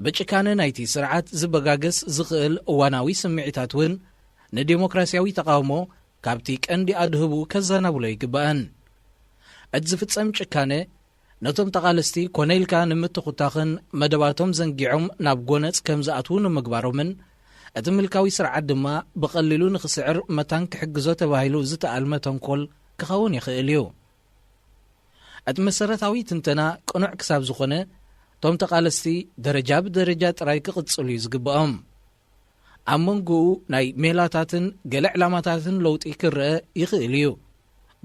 ብጭካነ ናይቲ ስርዓት ዝበጋገስ ዝኽእል እዋናዊ ስምዒታት እውን ንዴሞክራስያዊ ተቃውሞ ካብቲ ቀንዲ ኣድህቡ ከዘናብሎ ይግባአን። እቲ ዝፍጸም ጭካነ ነቶም ተቓለስቲ ኮነኢልካ ንምትኹታኽን መደባቶም ዘንጊዖም ናብ ጎነፅ ከም ዝኣትዉ ንምግባሮምን እቲ ምልካዊ ስርዓት ድማ ብቐሊሉ ንኽስዕር መታን ክሕግዞ ተባሂሉ ዝተኣልመ ተንኰል ክኸውን ይኽእል እዩ። እቲ መሰረታዊ ትንተና ቅኑዕ ክሳብ ዝኾነ ቶም ተቓለስቲ ደረጃ ብደረጃ ጥራይ ክቕጽሉ እዩ ዝግብኦም። ኣብ መንጎኡ ናይ ሜላታትን ገለ ዕላማታትን ለውጢ ክርአ ይኽእል እዩ።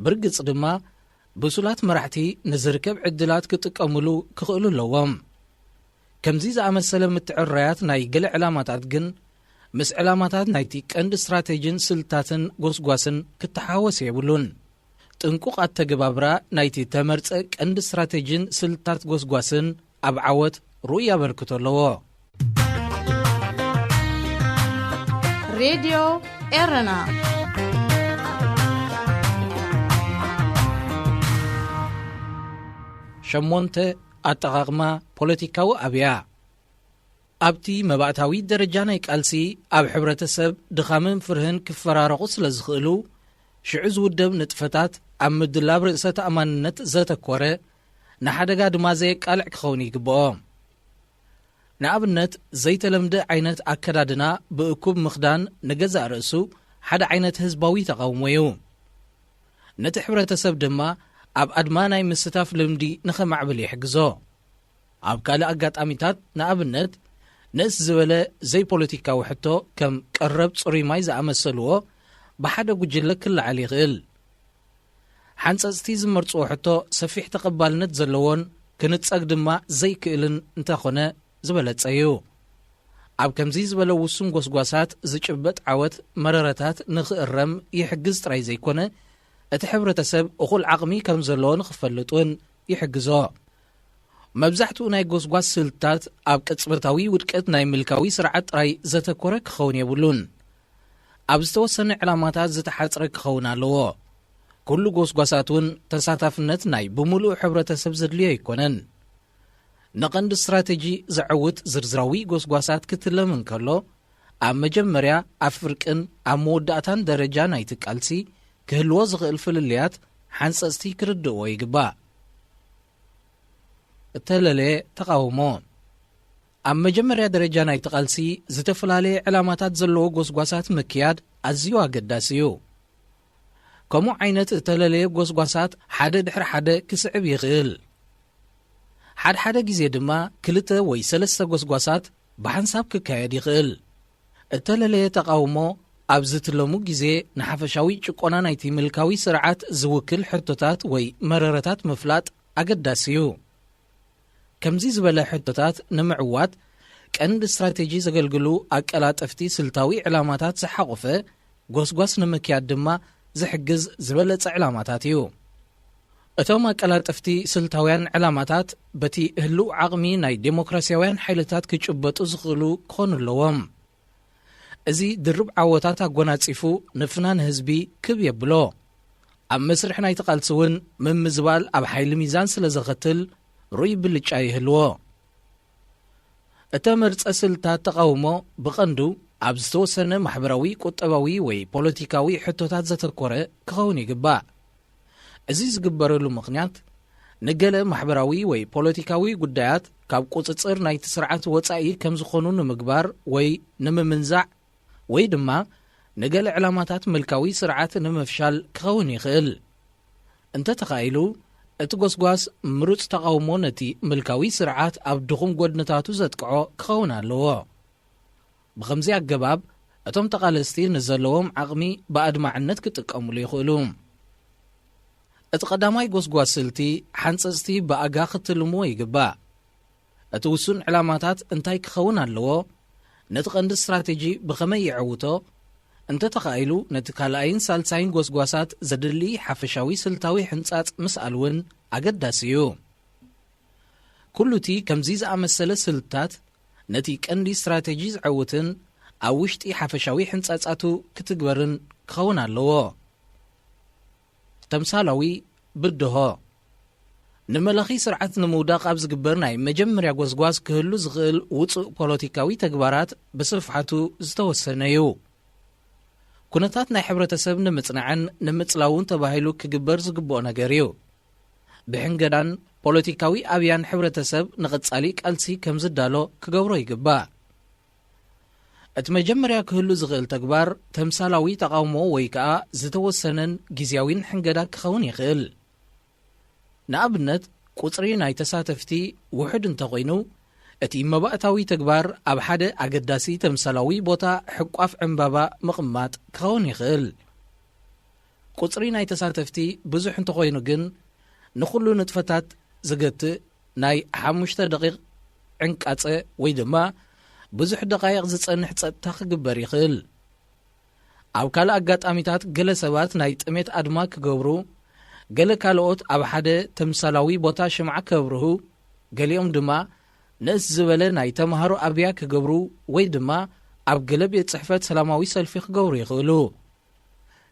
ብርግጽ ድማ ብሱላት መራሕቲ ንዝርከብ ዕድላት ክጥቀሙሉ ክኽእሉ ኣለዎም። ከምዚ ዝኣመሰለ ምትዕራያት ናይ ገለ ዕላማታት ግን ምስ ዕላማታት ናይቲ ቀንዲ ስትራቴጂን ስልታትን ጎስጓስን ክተሓወስ የብሉን። ጥንቁቕ ኣተገባብራ ናይቲ ተመርፀ ቀንዲ ስትራቴጂን ስልታት ጎስጓስን ኣብ ዓወት ሩእይ ያበርክቶ ኣለዎ። ሬድዮ ኤረና ሸሞንተ ኣጠቓቕማ ፖለቲካዊ ኣብያ ኣብቲ መባእታዊ ደረጃ ናይ ቃልሲ ኣብ ሕብረተሰብ ድኻምን ፍርህን ክፈራረቑ ስለ ዝኽእሉ ሽዑ ዝውደብ ንጥፈታት ኣብ ምድላብ ርእሰ ተኣማንነት ዘተኰረ ንሓደጋ ድማ ዘየቃልዕ ክኸውን ይግብኦ። ንኣብነት ዘይተለምደ ዓይነት ኣከዳድና ብእኩብ ምኽዳን ንገዛእ ርእሱ ሓደ ዓይነት ህዝባዊ ተቃውሞ እዩ። ነቲ ሕብረተሰብ ድማ ኣብ ኣድማ ናይ ምስታፍ ልምዲ ንኸማዕብል ይሕግዞ። ኣብ ካልእ ኣጋጣሚታት ንኣብነት ንእስ ዝበለ ዘይፖለቲካዊ ሕቶ ከም ቀረብ ጽሩይ ማይ ዝኣመሰልዎ ብሓደ ጉጅለ ክለዓል ይኽእል። ሓንፀፅቲ ዝመርፅዎ ሕቶ ሰፊሕ ተቐባልነት ዘለዎን ክንጸግ ድማ ዘይክእልን እንተኾነ ዝበለጸ እዩ። ኣብ ከምዚ ዝበለ ውሱን ጎስጓሳት ዝጭበጥ ዓወት መረረታት ንኽእረም ይሕግዝ ጥራይ ዘይኮነ እቲ ሕብረተሰብ እኹል ዓቕሚ ከም ዘለዎ ንኽፈልጡን ይሕግዞ። መብዛሕትኡ ናይ ጎስጓስ ስልትታት ኣብ ቅጽበታዊ ውድቀት ናይ ምልካዊ ስርዓት ጥራይ ዘተኰረ ክኸውን የብሉን። ኣብ ዝተወሰነ ዕላማታት ዝተሓጽረ ክኸውን ኣለዎ። ኩሉ ጎስጓሳት እውን ተሳታፍነት ናይ ብምሉእ ሕብረተሰብ ዘድልዮ ኣይኮነን። ንቐንዲ ስትራቴጂ ዘዕውት ዝርዝራዊ ጎስጓሳት ክትለም እንከሎ ኣብ መጀመርያ ኣብ ፍርቅን ኣብ መወዳእታን ደረጃ ናይቲ ቃልሲ ክህልዎ ዝኽእል ፍልልያት ሓንፀፅቲ ክርድእዎ ይግባእ። እተለለየ ተቃውሞ ኣብ መጀመርያ ደረጃ ናይቲ ቃልሲ ዝተፈላለየ ዕላማታት ዘለዎ ጎስጓሳት ምክያድ ኣዝዩ ኣገዳሲ እዩ። ከምኡ ዓይነት እተለለየ ጎስጓሳት ሓደ ድሕሪ ሓደ ክስዕብ ይኽእል። ሓደ ግዜ ድማ 2 ወይ 3 ጎስጓሳት ብሓንሳብ ክካየድ ይኽእል። እተለለየ ተቃውሞ ኣብ ዝትለሙ ግዜ ንሓፈሻዊ ጭቆና ናይቲ ምልካዊ ስርዓት ዝውክል ሕቶታት ወይ መረረታት ምፍላጥ ኣገዳሲ እዩ። ከምዚ ዝበለ ሕቶታት ንምዕዋት ቀንዲ ስትራቴጂ ዘገልግሉ ኣቀላጠፍቲ ስልታዊ ዕላማታት ዝሓቆፈ ጎስጓስ ንምክያድ ድማ ዝሕግዝ ዝበለጸ ዕላማታት እዩ። እቶም ኣቀላጠፍቲ ስልታውያን ዕላማታት በቲ ህልው ዓቕሚ ናይ ዴሞክራስያውያን ሓይልታት ክጭበጡ ዝኽእሉ ክኾኑ ኣለዎም። እዚ ድርብ ዓወታት ኣጎናጺፉ ንፍናን ህዝቢ ክብ የብሎ ኣብ መስርሕ ናይቲ ቃልሲ እውን ምምዝባል ኣብ ሓይሊ ሚዛን ስለ ዘኸትል ሩይ ብልጫ ይህልዎ እተ መርፀ ስልታት ተቃውሞ ብቐንዱ ኣብ ዝተወሰነ ማሕበራዊ ቁጠባዊ ወይ ፖለቲካዊ ሕቶታት ዘተኮረ ክኸውን ይግባእ እዚ ዝግበረሉ ምኽንያት ንገለ ማሕበራዊ ወይ ፖለቲካዊ ጉዳያት ካብ ቁፅፅር ናይቲ ስርዓት ወፃኢ ከም ዝኾኑ ንምግባር ወይ ንምምንዛዕ ወይ ድማ ንገለ ዕላማታት መልካዊ ስርዓት ንምፍሻል ክኸውን ይኽእል እንተተኻኢሉ እቲ ጎስጓስ ምሩፅ ተቃውሞ ነቲ መልካዊ ስርዓት ኣብ ድኹም ጎድነታቱ ዘጥቅዖ ክኸውን ኣለዎ ብኸምዚ ኣገባብ እቶም ተቓለስቲ ንዘለዎም ዓቕሚ ብኣድማዕነት ክጥቀሙሉ ይኽእሉ እቲ ቀዳማይ ጎስጓስ ስልቲ ሓንፀፅቲ ብኣጋ ክትልምዎ ይግባእ እቲ ውሱን ዕላማታት እንታይ ክኸውን ኣለዎ ነቲ ቀንዲ ስትራቴጂ ብኸመይ ይዕውቶ እንተተኻኢሉ ነቲ ካልኣይን ሳልሳይን ጎስጓሳት ዘድሊ ሓፈሻዊ ስልታዊ ሕንጻጽ ምስኣል እውን ኣገዳሲ እዩ ኩሉ እቲ ከምዚ ዝኣመሰለ ስልትታት ነቲ ቀንዲ ስትራቴጂ ዝዕውትን ኣብ ውሽጢ ሓፈሻዊ ሕንጻጻቱ ክትግበርን ክኸውን ኣለዎ ተምሳላዊ ብድሆ ንመለኺ ስርዓት ንምውዳቕ ኣብ ዝግበር ናይ መጀመርያ ጎስጓስ ክህሉ ዝኽእል ውፁእ ፖለቲካዊ ተግባራት ብስፍሓቱ ዝተወሰነ እዩ ኩነታት ናይ ሕብረተሰብ ንምጽናዕን ንምጽላውን ተባሂሉ ክግበር ዝግብኦ ነገር እዩ ብሕንገዳን ፖለቲካዊ ኣብያን ሕብረተሰብ ንቐጻሊ ቃልሲ ከም ዝዳሎ ክገብሮ ይግባእ እቲ መጀመርያ ክህሉ ዝኽእል ተግባር ተምሳላዊ ተቃውሞ ወይ ከዓ ዝተወሰነን ጊዜያዊን ሕንገዳ ክኸውን ይኽእል ንኣብነት ቁፅሪ ናይ ተሳተፍቲ ውሕድ እንተኾይኑ እቲ መባእታዊ ተግባር ኣብ ሓደ ኣገዳሲ ተምሳላዊ ቦታ ሕቋፍ ዕምባባ ምቕማጥ ክኸውን ይኽእል ቁፅሪ ናይ ተሳተፍቲ ብዙሕ እንተኾይኑ ግን ንኹሉ ንጥፈታት ዝገትእ ናይ 5 ደቂቕ ዕንቃፀ ወይ ድማ ብዙሕ ደቃይቕ ዝጸንሕ ጸጥታ ክግበር ይኽእል ኣብ ካልእ ኣጋጣሚታት ገለ ሰባት ናይ ጥሜት ኣድማ ክገብሩ ገለ ካልኦት ኣብ ሓደ ተምሳላዊ ቦታ ሽምዓ ከብርሁ ገሊኦም ድማ ንእስ ዝበለ ናይ ተምሃሮ ኣብያ ክገብሩ ወይ ድማ ኣብ ገለ ቤት ጽሕፈት ሰላማዊ ሰልፊ ክገብሩ ይኽእሉ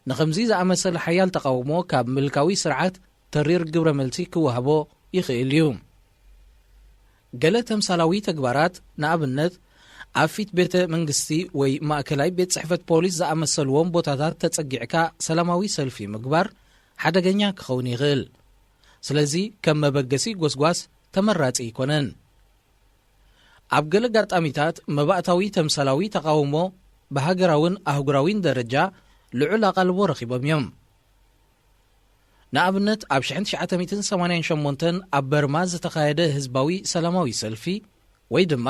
ንኸምዚ ዝኣመሰለ ሓያል ተቃውሞ ካብ ምልካዊ ስርዓት ተሪር ግብረ መልሲ ክወሃቦ ይኽእል እዩ ገለ ተምሳላዊ ተግባራት ንኣብነት ኣብ ፊት ቤተ መንግስቲ ወይ ማእከላይ ቤት ጽሕፈት ፖሊስ ዝኣመሰልዎም ቦታታት ተጸጊዕካ ሰላማዊ ሰልፊ ምግባር ሓደገኛ ክኸውን ይኽእል ስለዚ ከም መበገሲ ጎስጓስ ተመራጺ ይኮነን ኣብ ገለ ጋጣሚታት መባእታዊ ተምሳላዊ ተቃውሞ ብሃገራውን ኣህጉራዊን ደረጃ ልዑል ኣቓልቦ ረኺቦም እዮም ንኣብነት ኣብ 1988 ኣብ በርማ ዝተኻየደ ህዝባዊ ሰላማዊ ሰልፊ ወይ ድማ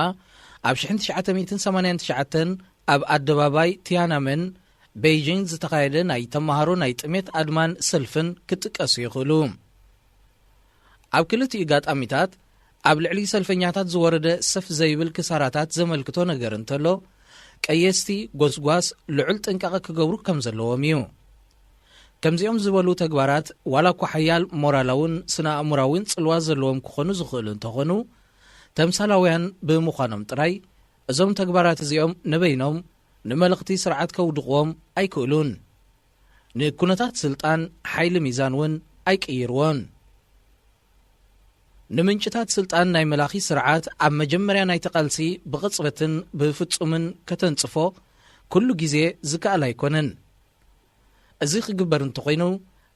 ኣብ 1989 ኣብ ኣደባባይ ቲያናመን ቤይጂንግ ዝተኻየደ ናይ ተምሃሮ ናይ ጥሜት ኣድማን ሰልፍን ክጥቀሱ ይኽእሉ ኣብ ክልቲኡ ጋጣሚታት ኣብ ልዕሊ ሰልፈኛታት ዝወረደ ሰፍ ዘይብል ክሳራታት ዘመልክቶ ነገር እንተሎ ቀየስቲ ጎስጓስ ልዑል ጥንቃቐ ክገብሩ ከም ዘለዎም እዩ ከምዚኦም ዝበሉ ተግባራት ዋላ እኳ ሓያል ሞራላውን ስነ ኣእምራውን ጽልዋ ዘለዎም ክኾኑ ዝኽእሉ እንተኾኑ ተምሳላውያን ብምዃኖም ጥራይ እዞም ተግባራት እዚኦም ንበይኖም ንመልእኽቲ ስርዓት ከውድቕዎም ኣይክእሉን ንኩነታት ስልጣን ሓይሊ ሚዛን እውን ኣይቅይርዎን ንምንጭታት ስልጣን ናይ መላኺ ስርዓት ኣብ መጀመርያ ናይ ተቓልሲ ብቕጽበትን ብፍጹምን ከተንጽፎ ኩሉ ግዜ ዝከኣል ኣይኮነን እዚ ክግበር እንተኾይኑ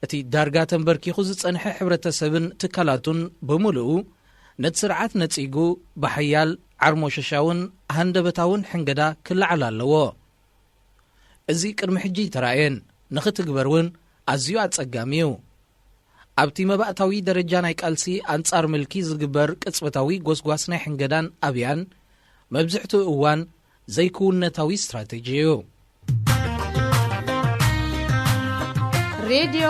እቲ ዳርጋ ተንበርኪኹ ዝጸንሐ ሕብረተሰብን ትካላቱን ብምሉኡ ነቲ ስርዓት ነጺጉ ብሓያል ዓርሞሸሻውን ሃንደበታውን ሕንገዳ ክለዓል ኣለዎ እዚ ቅድሚ ሕጂ ተራእየን ንኽትግበር እውን ኣዝዩ ኣጸጋሚ እዩ ኣብቲ መባእታዊ ደረጃ ናይ ቃልሲ ኣንጻር ምልኪ ዝግበር ቅጽበታዊ ጎስጓስ ናይ ሕንገዳን ኣብያን መብዝሕትኡ እዋን ዘይክውነታዊ ስትራቴጂ እዩ ሬድዮ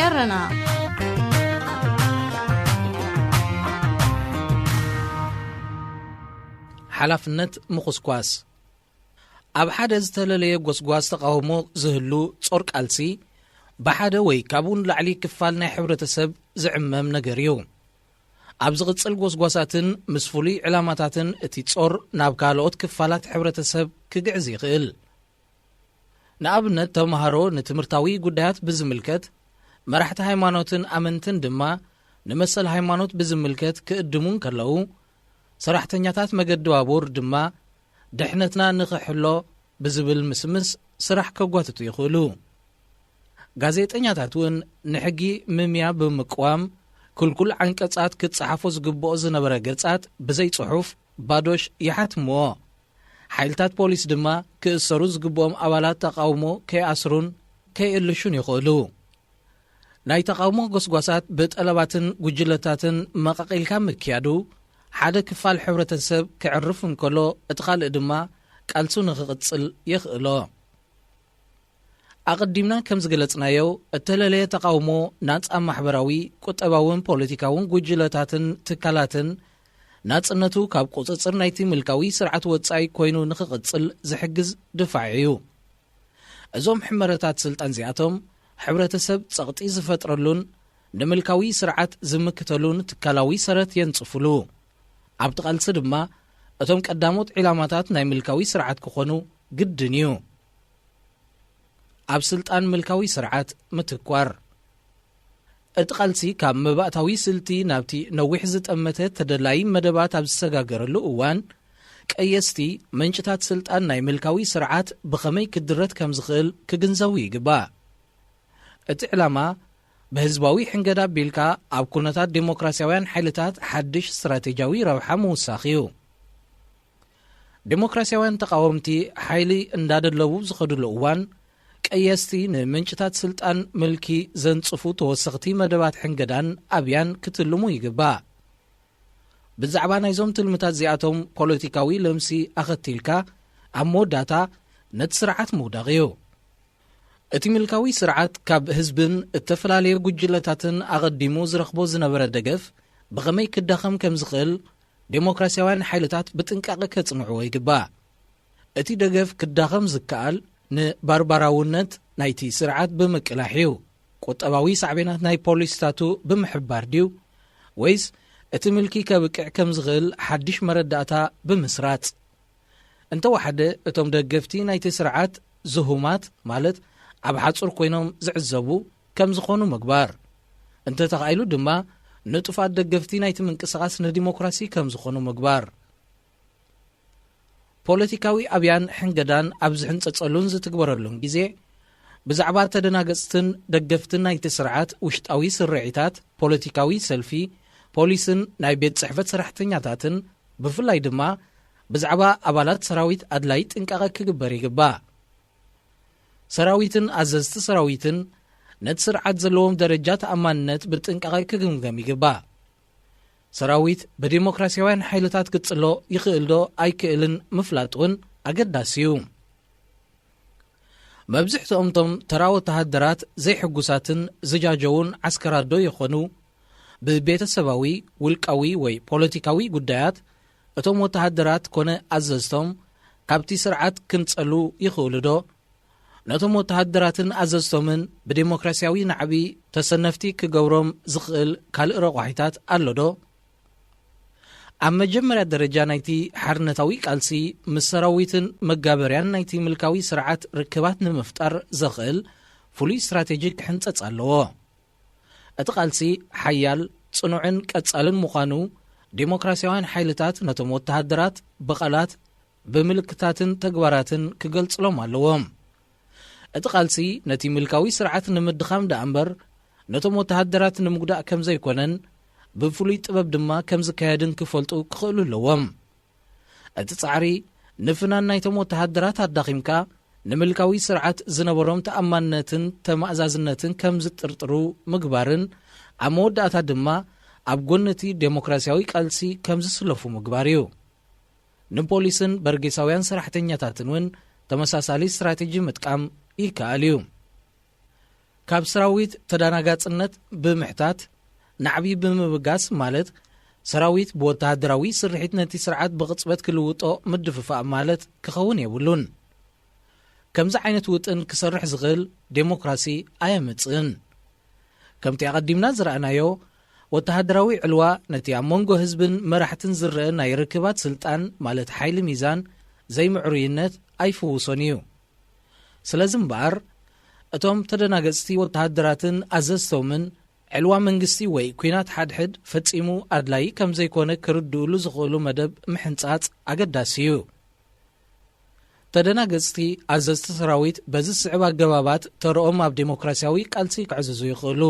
ኤረና ሓላፍነት ምኹስኳስ ኣብ ሓደ ዝተለለየ ጎስጓስ ተቃውሞ ዝህሉ ጾር ቃልሲ ብሓደ ወይ ካብውን ላዕሊ ክፋል ናይ ሕብረተሰብ ዝዕመም ነገር እዩ ኣብ ዝቕጽል ጎስጓሳትን ምስ ፍሉይ ዕላማታትን እቲ ጾር ናብ ካልኦት ክፋላት ሕብረተሰብ ክግዕዝ ይኽእል ንኣብነት ተምሃሮ ንትምህርታዊ ጉዳያት ብዝምልከት መራሕቲ ሃይማኖትን ኣመንትን ድማ ንመሰል ሃይማኖት ብዝምልከት ክእድሙን ከለዉ ሰራሕተኛታት መገዲ ባቡር ድማ ድሕነትና ንኽሕሎ ብዝብል ምስምስ ስራሕ ከጓትቱ ይኽእሉ። ጋዜጠኛታት እውን ንሕጊ ምምያ ብምቅዋም ኩልኩል ዓንቀጻት ክትጽሓፎ ዝግብኦ ዝነበረ ገጻት ብዘይ ጽሑፍ ባዶሽ ይሓትምዎ። ሓይልታት ፖሊስ ድማ ክእሰሩ ዝግብኦም ኣባላት ተቃውሞ ከይኣስሩን ከይእልሹን ይኽእሉ። ናይ ተቃውሞ ጎስጓሳት ብጠለባትን ጉጅለታትን መቐቒልካ ምክያዱ ሓደ ክፋል ሕብረተሰብ ክዕርፍ እንከሎ እቲ ካልእ ድማ ቃልሱ ንኽቕጽል ይኽእሎ። ኣቐዲምና ከም ዝገለጽናዮ እተለለየ ተቃውሞ ናጻ ማሕበራዊ ቁጠባውን ፖለቲካውን ጉጅለታትን ትካላትን ናጽነቱ ካብ ቁፅጽር ናይቲ ምልካዊ ስርዓት ወጻኢ ኮይኑ ንኽቕጽል ዝሕግዝ ድፋዕ እዩ። እዞም ሕመረታት ስልጣን እዚኣቶም ሕብረተሰብ ጸቕጢ ዝፈጥረሉን ንምልካዊ ስርዓት ዝምክተሉን ትካላዊ ሰረት የንጽፍሉ። ኣብቲ ቃልሲ ድማ እቶም ቀዳሞት ዒላማታት ናይ ምልካዊ ስርዓት ክኾኑ ግድን እዩ። ኣብ ስልጣን ምልካዊ ስርዓት ምትኳር እቲ ቃልሲ ካብ መባእታዊ ስልቲ ናብቲ ነዊሕ ዝጠመተ ተደላይ መደባት ኣብ ዝሰጋገረሉ እዋን ቀየስቲ መንጭታት ስልጣን ናይ ምልካዊ ስርዓት ብኸመይ ክድረት ከም ዝኽእል ክግንዘቡ ይግባእ። እቲ ዕላማ ብህዝባዊ ሕንገዳ ኣቢልካ ኣብ ኩነታት ዴሞክራስያውያን ሓይልታት ሓድሽ ስትራቴጂያዊ ረብሓ ምውሳኽ እዩ። ዴሞክራስያውያን ተቃወምቲ ሓይሊ እንዳደለቡ ዝኸዱሉ እዋን ቀየስቲ ንምንጭታት ስልጣን ምልኪ ዘንጽፉ ተወሰኽቲ መደባት ሕንገዳን ኣብያን ክትልሙ ይግባእ። ብዛዕባ ናይዞም ትልምታት እዚኣቶም ፖለቲካዊ ለምሲ ኣኸቲልካ ኣብ መወዳእታ ነቲ ስርዓት ምውዳቕ እዩ። እቲ ምልካዊ ስርዓት ካብ ህዝብን እተፈላለየ ጉጅለታትን ኣቐዲሙ ዝረኽቦ ዝነበረ ደገፍ ብኸመይ ክዳኸም ከም ዝኽእል ዴሞክራስያውያን ሓይልታት ብጥንቃቐ ከጽንዕዎ ይግባእ። እቲ ደገፍ ክዳኸም ዝከኣል ንባርባራውነት ናይቲ ስርዓት ብምቅላሕ እዩ። ቁጠባዊ ሳዕቤናት ናይ ፖሊስታቱ ብምሕባር ድዩ ወይስ እቲ ምልኪ ከብቅዕ ከም ዝኽእል ሓድሽ መረዳእታ ብምስራጽ? እንተወሓደ እቶም ደገፍቲ ናይቲ ስርዓት ዝሁማት ማለት ኣብ ሓጹር ኮይኖም ዝዕዘቡ ከም ዝኾኑ ምግባር፣ እንተተኻኢሉ ድማ ንጡፋት ደገፍቲ ናይቲ ምንቅስቓስ ንዲሞክራሲ ከም ዝኾኑ ምግባር። ፖለቲካዊ ኣብያን ሕንገዳን ኣብ ዝሕንጸጸሉን ዝትግበረሉን ጊዜ ብዛዕባ ተደናገጽትን ደገፍትን ናይቲ ስርዓት ውሽጣዊ ስርዒታት፣ ፖለቲካዊ ሰልፊ፣ ፖሊስን ናይ ቤት ጽሕፈት ሰራሕተኛታትን ብፍላይ ድማ ብዛዕባ ኣባላት ሰራዊት ኣድላይ ጥንቃቐ ክግበር ይግባእ። ሰራዊትን ኣዘዝቲ ሰራዊትን ነቲ ስርዓት ዘለዎም ደረጃ ተኣማንነት ብጥንቃቐ ክግምገም ይግባእ። ሰራዊት ብዴሞክራስያውያን ሓይልታት ክጽሎ ይኽእል ዶ ኣይክእልን ምፍላጥ እውን ኣገዳሲ እዩ። መብዝሕትኦም ቶም ተራ ወተሃደራት ዘይሕጉሳትን ዝጃጀውን ዓስከራት ዶ ይኾኑ ብቤተሰባዊ ውልቃዊ ወይ ፖለቲካዊ ጉዳያት እቶም ወተሃደራት ኮነ ኣዘዝቶም ካብቲ ስርዓት ክንጸሉ ይኽእሉ ዶ? ነቶም ወተሃደራትን ኣዘዝቶምን ብዴሞክራስያዊ ናዕቢ ተሰነፍቲ ክገብሮም ዝኽእል ካልእ ረቑሒታት ኣሎ ዶ? ኣብ መጀመርያ ደረጃ ናይቲ ሓርነታዊ ቃልሲ ምስ ሰራዊትን መጋበርያን ናይቲ ምልካዊ ስርዓት ርክባት ንምፍጣር ዘኽእል ፍሉይ ስትራቴጂ ክሕንጸጽ ኣለዎ። እቲ ቃልሲ ሓያል ጽኑዕን ቀጻልን ምዃኑ ዴሞክራስያውያን ሓይልታት ነቶም ወተሃደራት ብቓላት ብምልክታትን ተግባራትን ክገልጽሎም ኣለዎም። እቲ ቃልሲ ነቲ ምልካዊ ስርዓት ንምድኻም ዳ እምበር ነቶም ወተሃደራት ንምጉዳእ ከም ዘይኮነን ብፍሉይ ጥበብ ድማ ከም ዝካየድን ክፈልጡ ክኽእሉ ኣለዎም። እቲ ጻዕሪ ንፍናን ናይቶም ወተሃደራት ኣዳኺምካ ንምልካዊ ስርዓት ዝነበሮም ተኣማንነትን ተማእዛዝነትን ከም ዝጥርጥሩ ምግባርን ኣብ መወዳእታ ድማ ኣብ ጎነቲ ዴሞክራስያዊ ቃልሲ ከም ዝስለፉ ምግባር እዩ። ንፖሊስን በርጌሳውያን ሰራሕተኛታትን እውን ተመሳሳሊ ስትራቴጂ ምጥቃም ይከኣል እዩ። ካብ ሰራዊት ተዳናጋጽነት ብምሕታት ናዕቢ ብምብጋስ ማለት ሰራዊት ብወተሃደራዊ ስርሒት ነቲ ስርዓት ብቕጽበት ክልውጦ ምድፍፋእ ማለት ክኸውን የብሉን። ከምዚ ዓይነት ውጥን ክሰርሕ ዝኽእል ዴሞክራሲ ኣየምጽእን። ከምቲ ኣቐዲምና ዝረኣናዮ ወተሃደራዊ ዕልዋ ነቲ ኣብ መንጎ ህዝብን መራሕትን ዝርአ ናይ ርክባት ስልጣን ማለት ሓይሊ ሚዛን ዘይምዕሩይነት ኣይፍውሶን እዩ። ስለዚ እምበኣር እቶም ተደናገጽቲ ወተሃደራትን ኣዘዝቶምን ዕልዋ መንግስቲ ወይ ኩናት ሓድሕድ ፈጺሙ ኣድላይ ከም ዘይኮነ ክርድኡሉ ዝኽእሉ መደብ ምሕንጻጽ ኣገዳሲ እዩ። ተደናገጽቲ ኣዘዝቲ ሰራዊት በዚ ስዕብ ኣገባባት ተርኦም ኣብ ዴሞክራሲያዊ ቃልሲ ክዕዝዙ ይኽእሉ።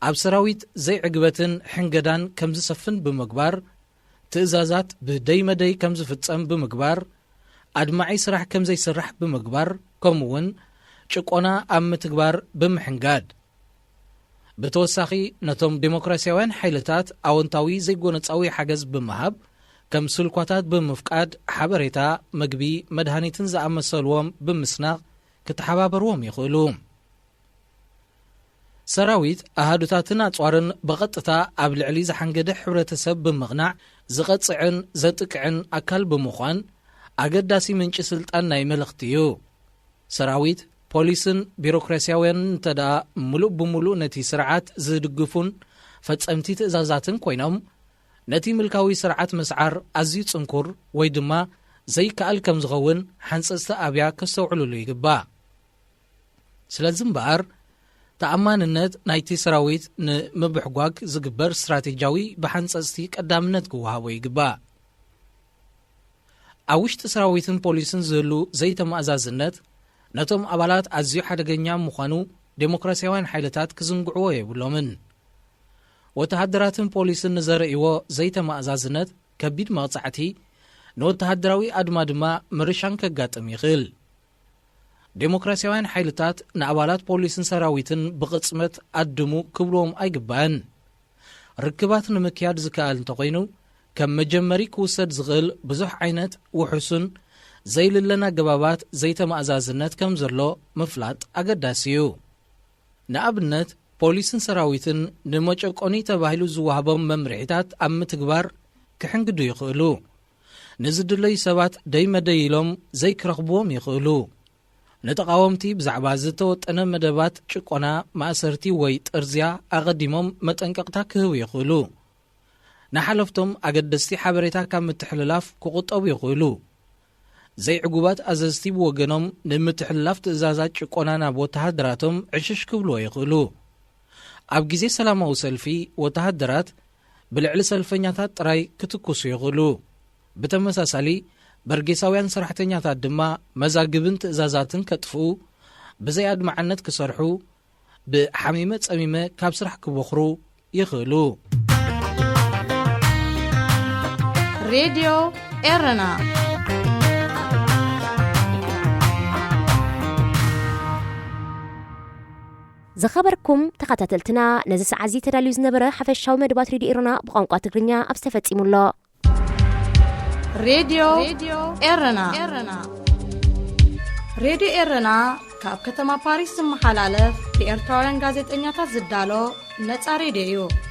ኣብ ሰራዊት ዘይዕግበትን ሕንገዳን ከም ዝሰፍን ብምግባር ትእዛዛት ብደይ መደይ ከም ዝፍጸም ብምግባር ኣድማዒ ስራሕ ከም ዘይስራሕ ብምግባር ከምኡውን ጭቆና ኣብ ምትግባር ብምሕንጋድ ብተወሳኺ ነቶም ዴሞክራሲያውያን ሓይልታት ኣወንታዊ ዘይጎነፃዊ ሓገዝ ብምሃብ ከም ስልኳታት ብምፍቃድ ሓበሬታ መግቢ መድሃኒትን ዝኣመሰልዎም ብምስናቕ ክትሓባበርዎም ይኽእሉ። ሰራዊት ኣሃዱታትን ኣጽዋርን ብቐጥታ ኣብ ልዕሊ ዝሓንገደ ሕብረተሰብ ብምቕናዕ ዝቐጽዕን ዘጥቅዕን ኣካል ብምዃን ኣገዳሲ ምንጪ ስልጣን ናይ መልእኽቲ እዩ። ሰራዊት ፖሊስን ቢሮክራሲያውያንን እንተደኣ ሙሉእ ብምሉእ ነቲ ስርዓት ዝድግፉን ፈጸምቲ ትእዛዛትን ኮይኖም ነቲ ምልካዊ ስርዓት መስዓር ኣዝዩ ጽንኩር ወይ ድማ ዘይከኣል ከም ዝኸውን ሓንጸጽቲ ኣብያ ከስተውዕሉሉ ይግባእ። ስለዚ እምበኣር ተኣማንነት ናይቲ ሰራዊት ንምብሕጓግ ዝግበር ስትራቴጃዊ ብሓንጸጽቲ ቀዳምነት ክወሃቦ ይግባእ። ኣብ ውሽጢ ሰራዊትን ፖሊስን ዝህሉ ዘይተማእዛዝነት ነቶም ኣባላት ኣዝዩ ሓደገኛ ምዃኑ ዴሞክራሲያውያን ሓይልታት ክዝንግዕዎ የብሎምን። ወተሃደራትን ፖሊስን ንዘርእይዎ ዘይተማእዛዝነት ከቢድ መቕጻዕቲ ንወተሃደራዊ ኣድማ ድማ ምርሻን ከጋጥም ይኽእል። ዴሞክራሲያውያን ሓይልታት ንኣባላት ፖሊስን ሰራዊትን ብቕጽመት ኣድሙ ክብልዎም ኣይግባእን። ርክባት ንምክያድ ዝከኣል እንተኾይኑ ከም መጀመሪ ክውሰድ ዝኽእል ብዙሕ ዓይነት ውሑስን ዘይልለና ገባባት ዘይተማእዛዝነት ከም ዘሎ ምፍላጥ ኣገዳሲ እዩ። ንኣብነት ፖሊስን ሰራዊትን ንመጨቆኒ ተባሂሉ ዝዋህቦም መምርሒታት ኣብ ምትግባር ክሕንግዱ ይኽእሉ። ንዝድለዩ ሰባት ደይ መደይ ኢሎም ዘይክረኽብዎም ይኽእሉ። ንተቃወምቲ ብዛዕባ ዝተወጠነ መደባት ጭቆና ማእሰርቲ ወይ ጥርዝያ ኣቐዲሞም መጠንቀቕታ ክህቡ ይኽእሉ። ንሓለፍቶም ኣገደስቲ ሓበሬታ ካብ ምትሕልላፍ ክቁጠቡ ይኽእሉ። ዘይዕጉባት ኣዘዝቲ ብወገኖም ንምትሕልላፍ ትእዛዛት ጭቆና ናብ ወተሃደራቶም ዕሽሽ ክብልዎ ይኽእሉ። ኣብ ግዜ ሰላማዊ ሰልፊ ወተሃደራት ብልዕሊ ሰልፈኛታት ጥራይ ክትኩሱ ይኽእሉ። ብተመሳሳሊ በርጌሳውያን ሰራሕተኛታት ድማ መዛግብን ትእዛዛትን ከጥፍኡ፣ ብዘይ ኣድማዓነት ክሰርሑ፣ ብሓሚመ ጸሚመ ካብ ስራሕ ክበኽሩ ይኽእሉ። ሬድዮ ኤረና ዝኸበርኩም ተኸታተልትና ነዚ ሰዓት እዚ ተዳልዩ ዝነበረ ሓፈሻዊ መደባት ሬድዮ ኤረና ብቋንቋ ትግርኛ ኣብ ዝተፈጺሙሎ ሬድዮ ኤረና ሬድዮ ኤረና ካብ ከተማ ፓሪስ ዝመሓላለፍ ብኤርትራውያን ጋዜጠኛታት ዝዳሎ ነጻ ሬድዮ እዩ።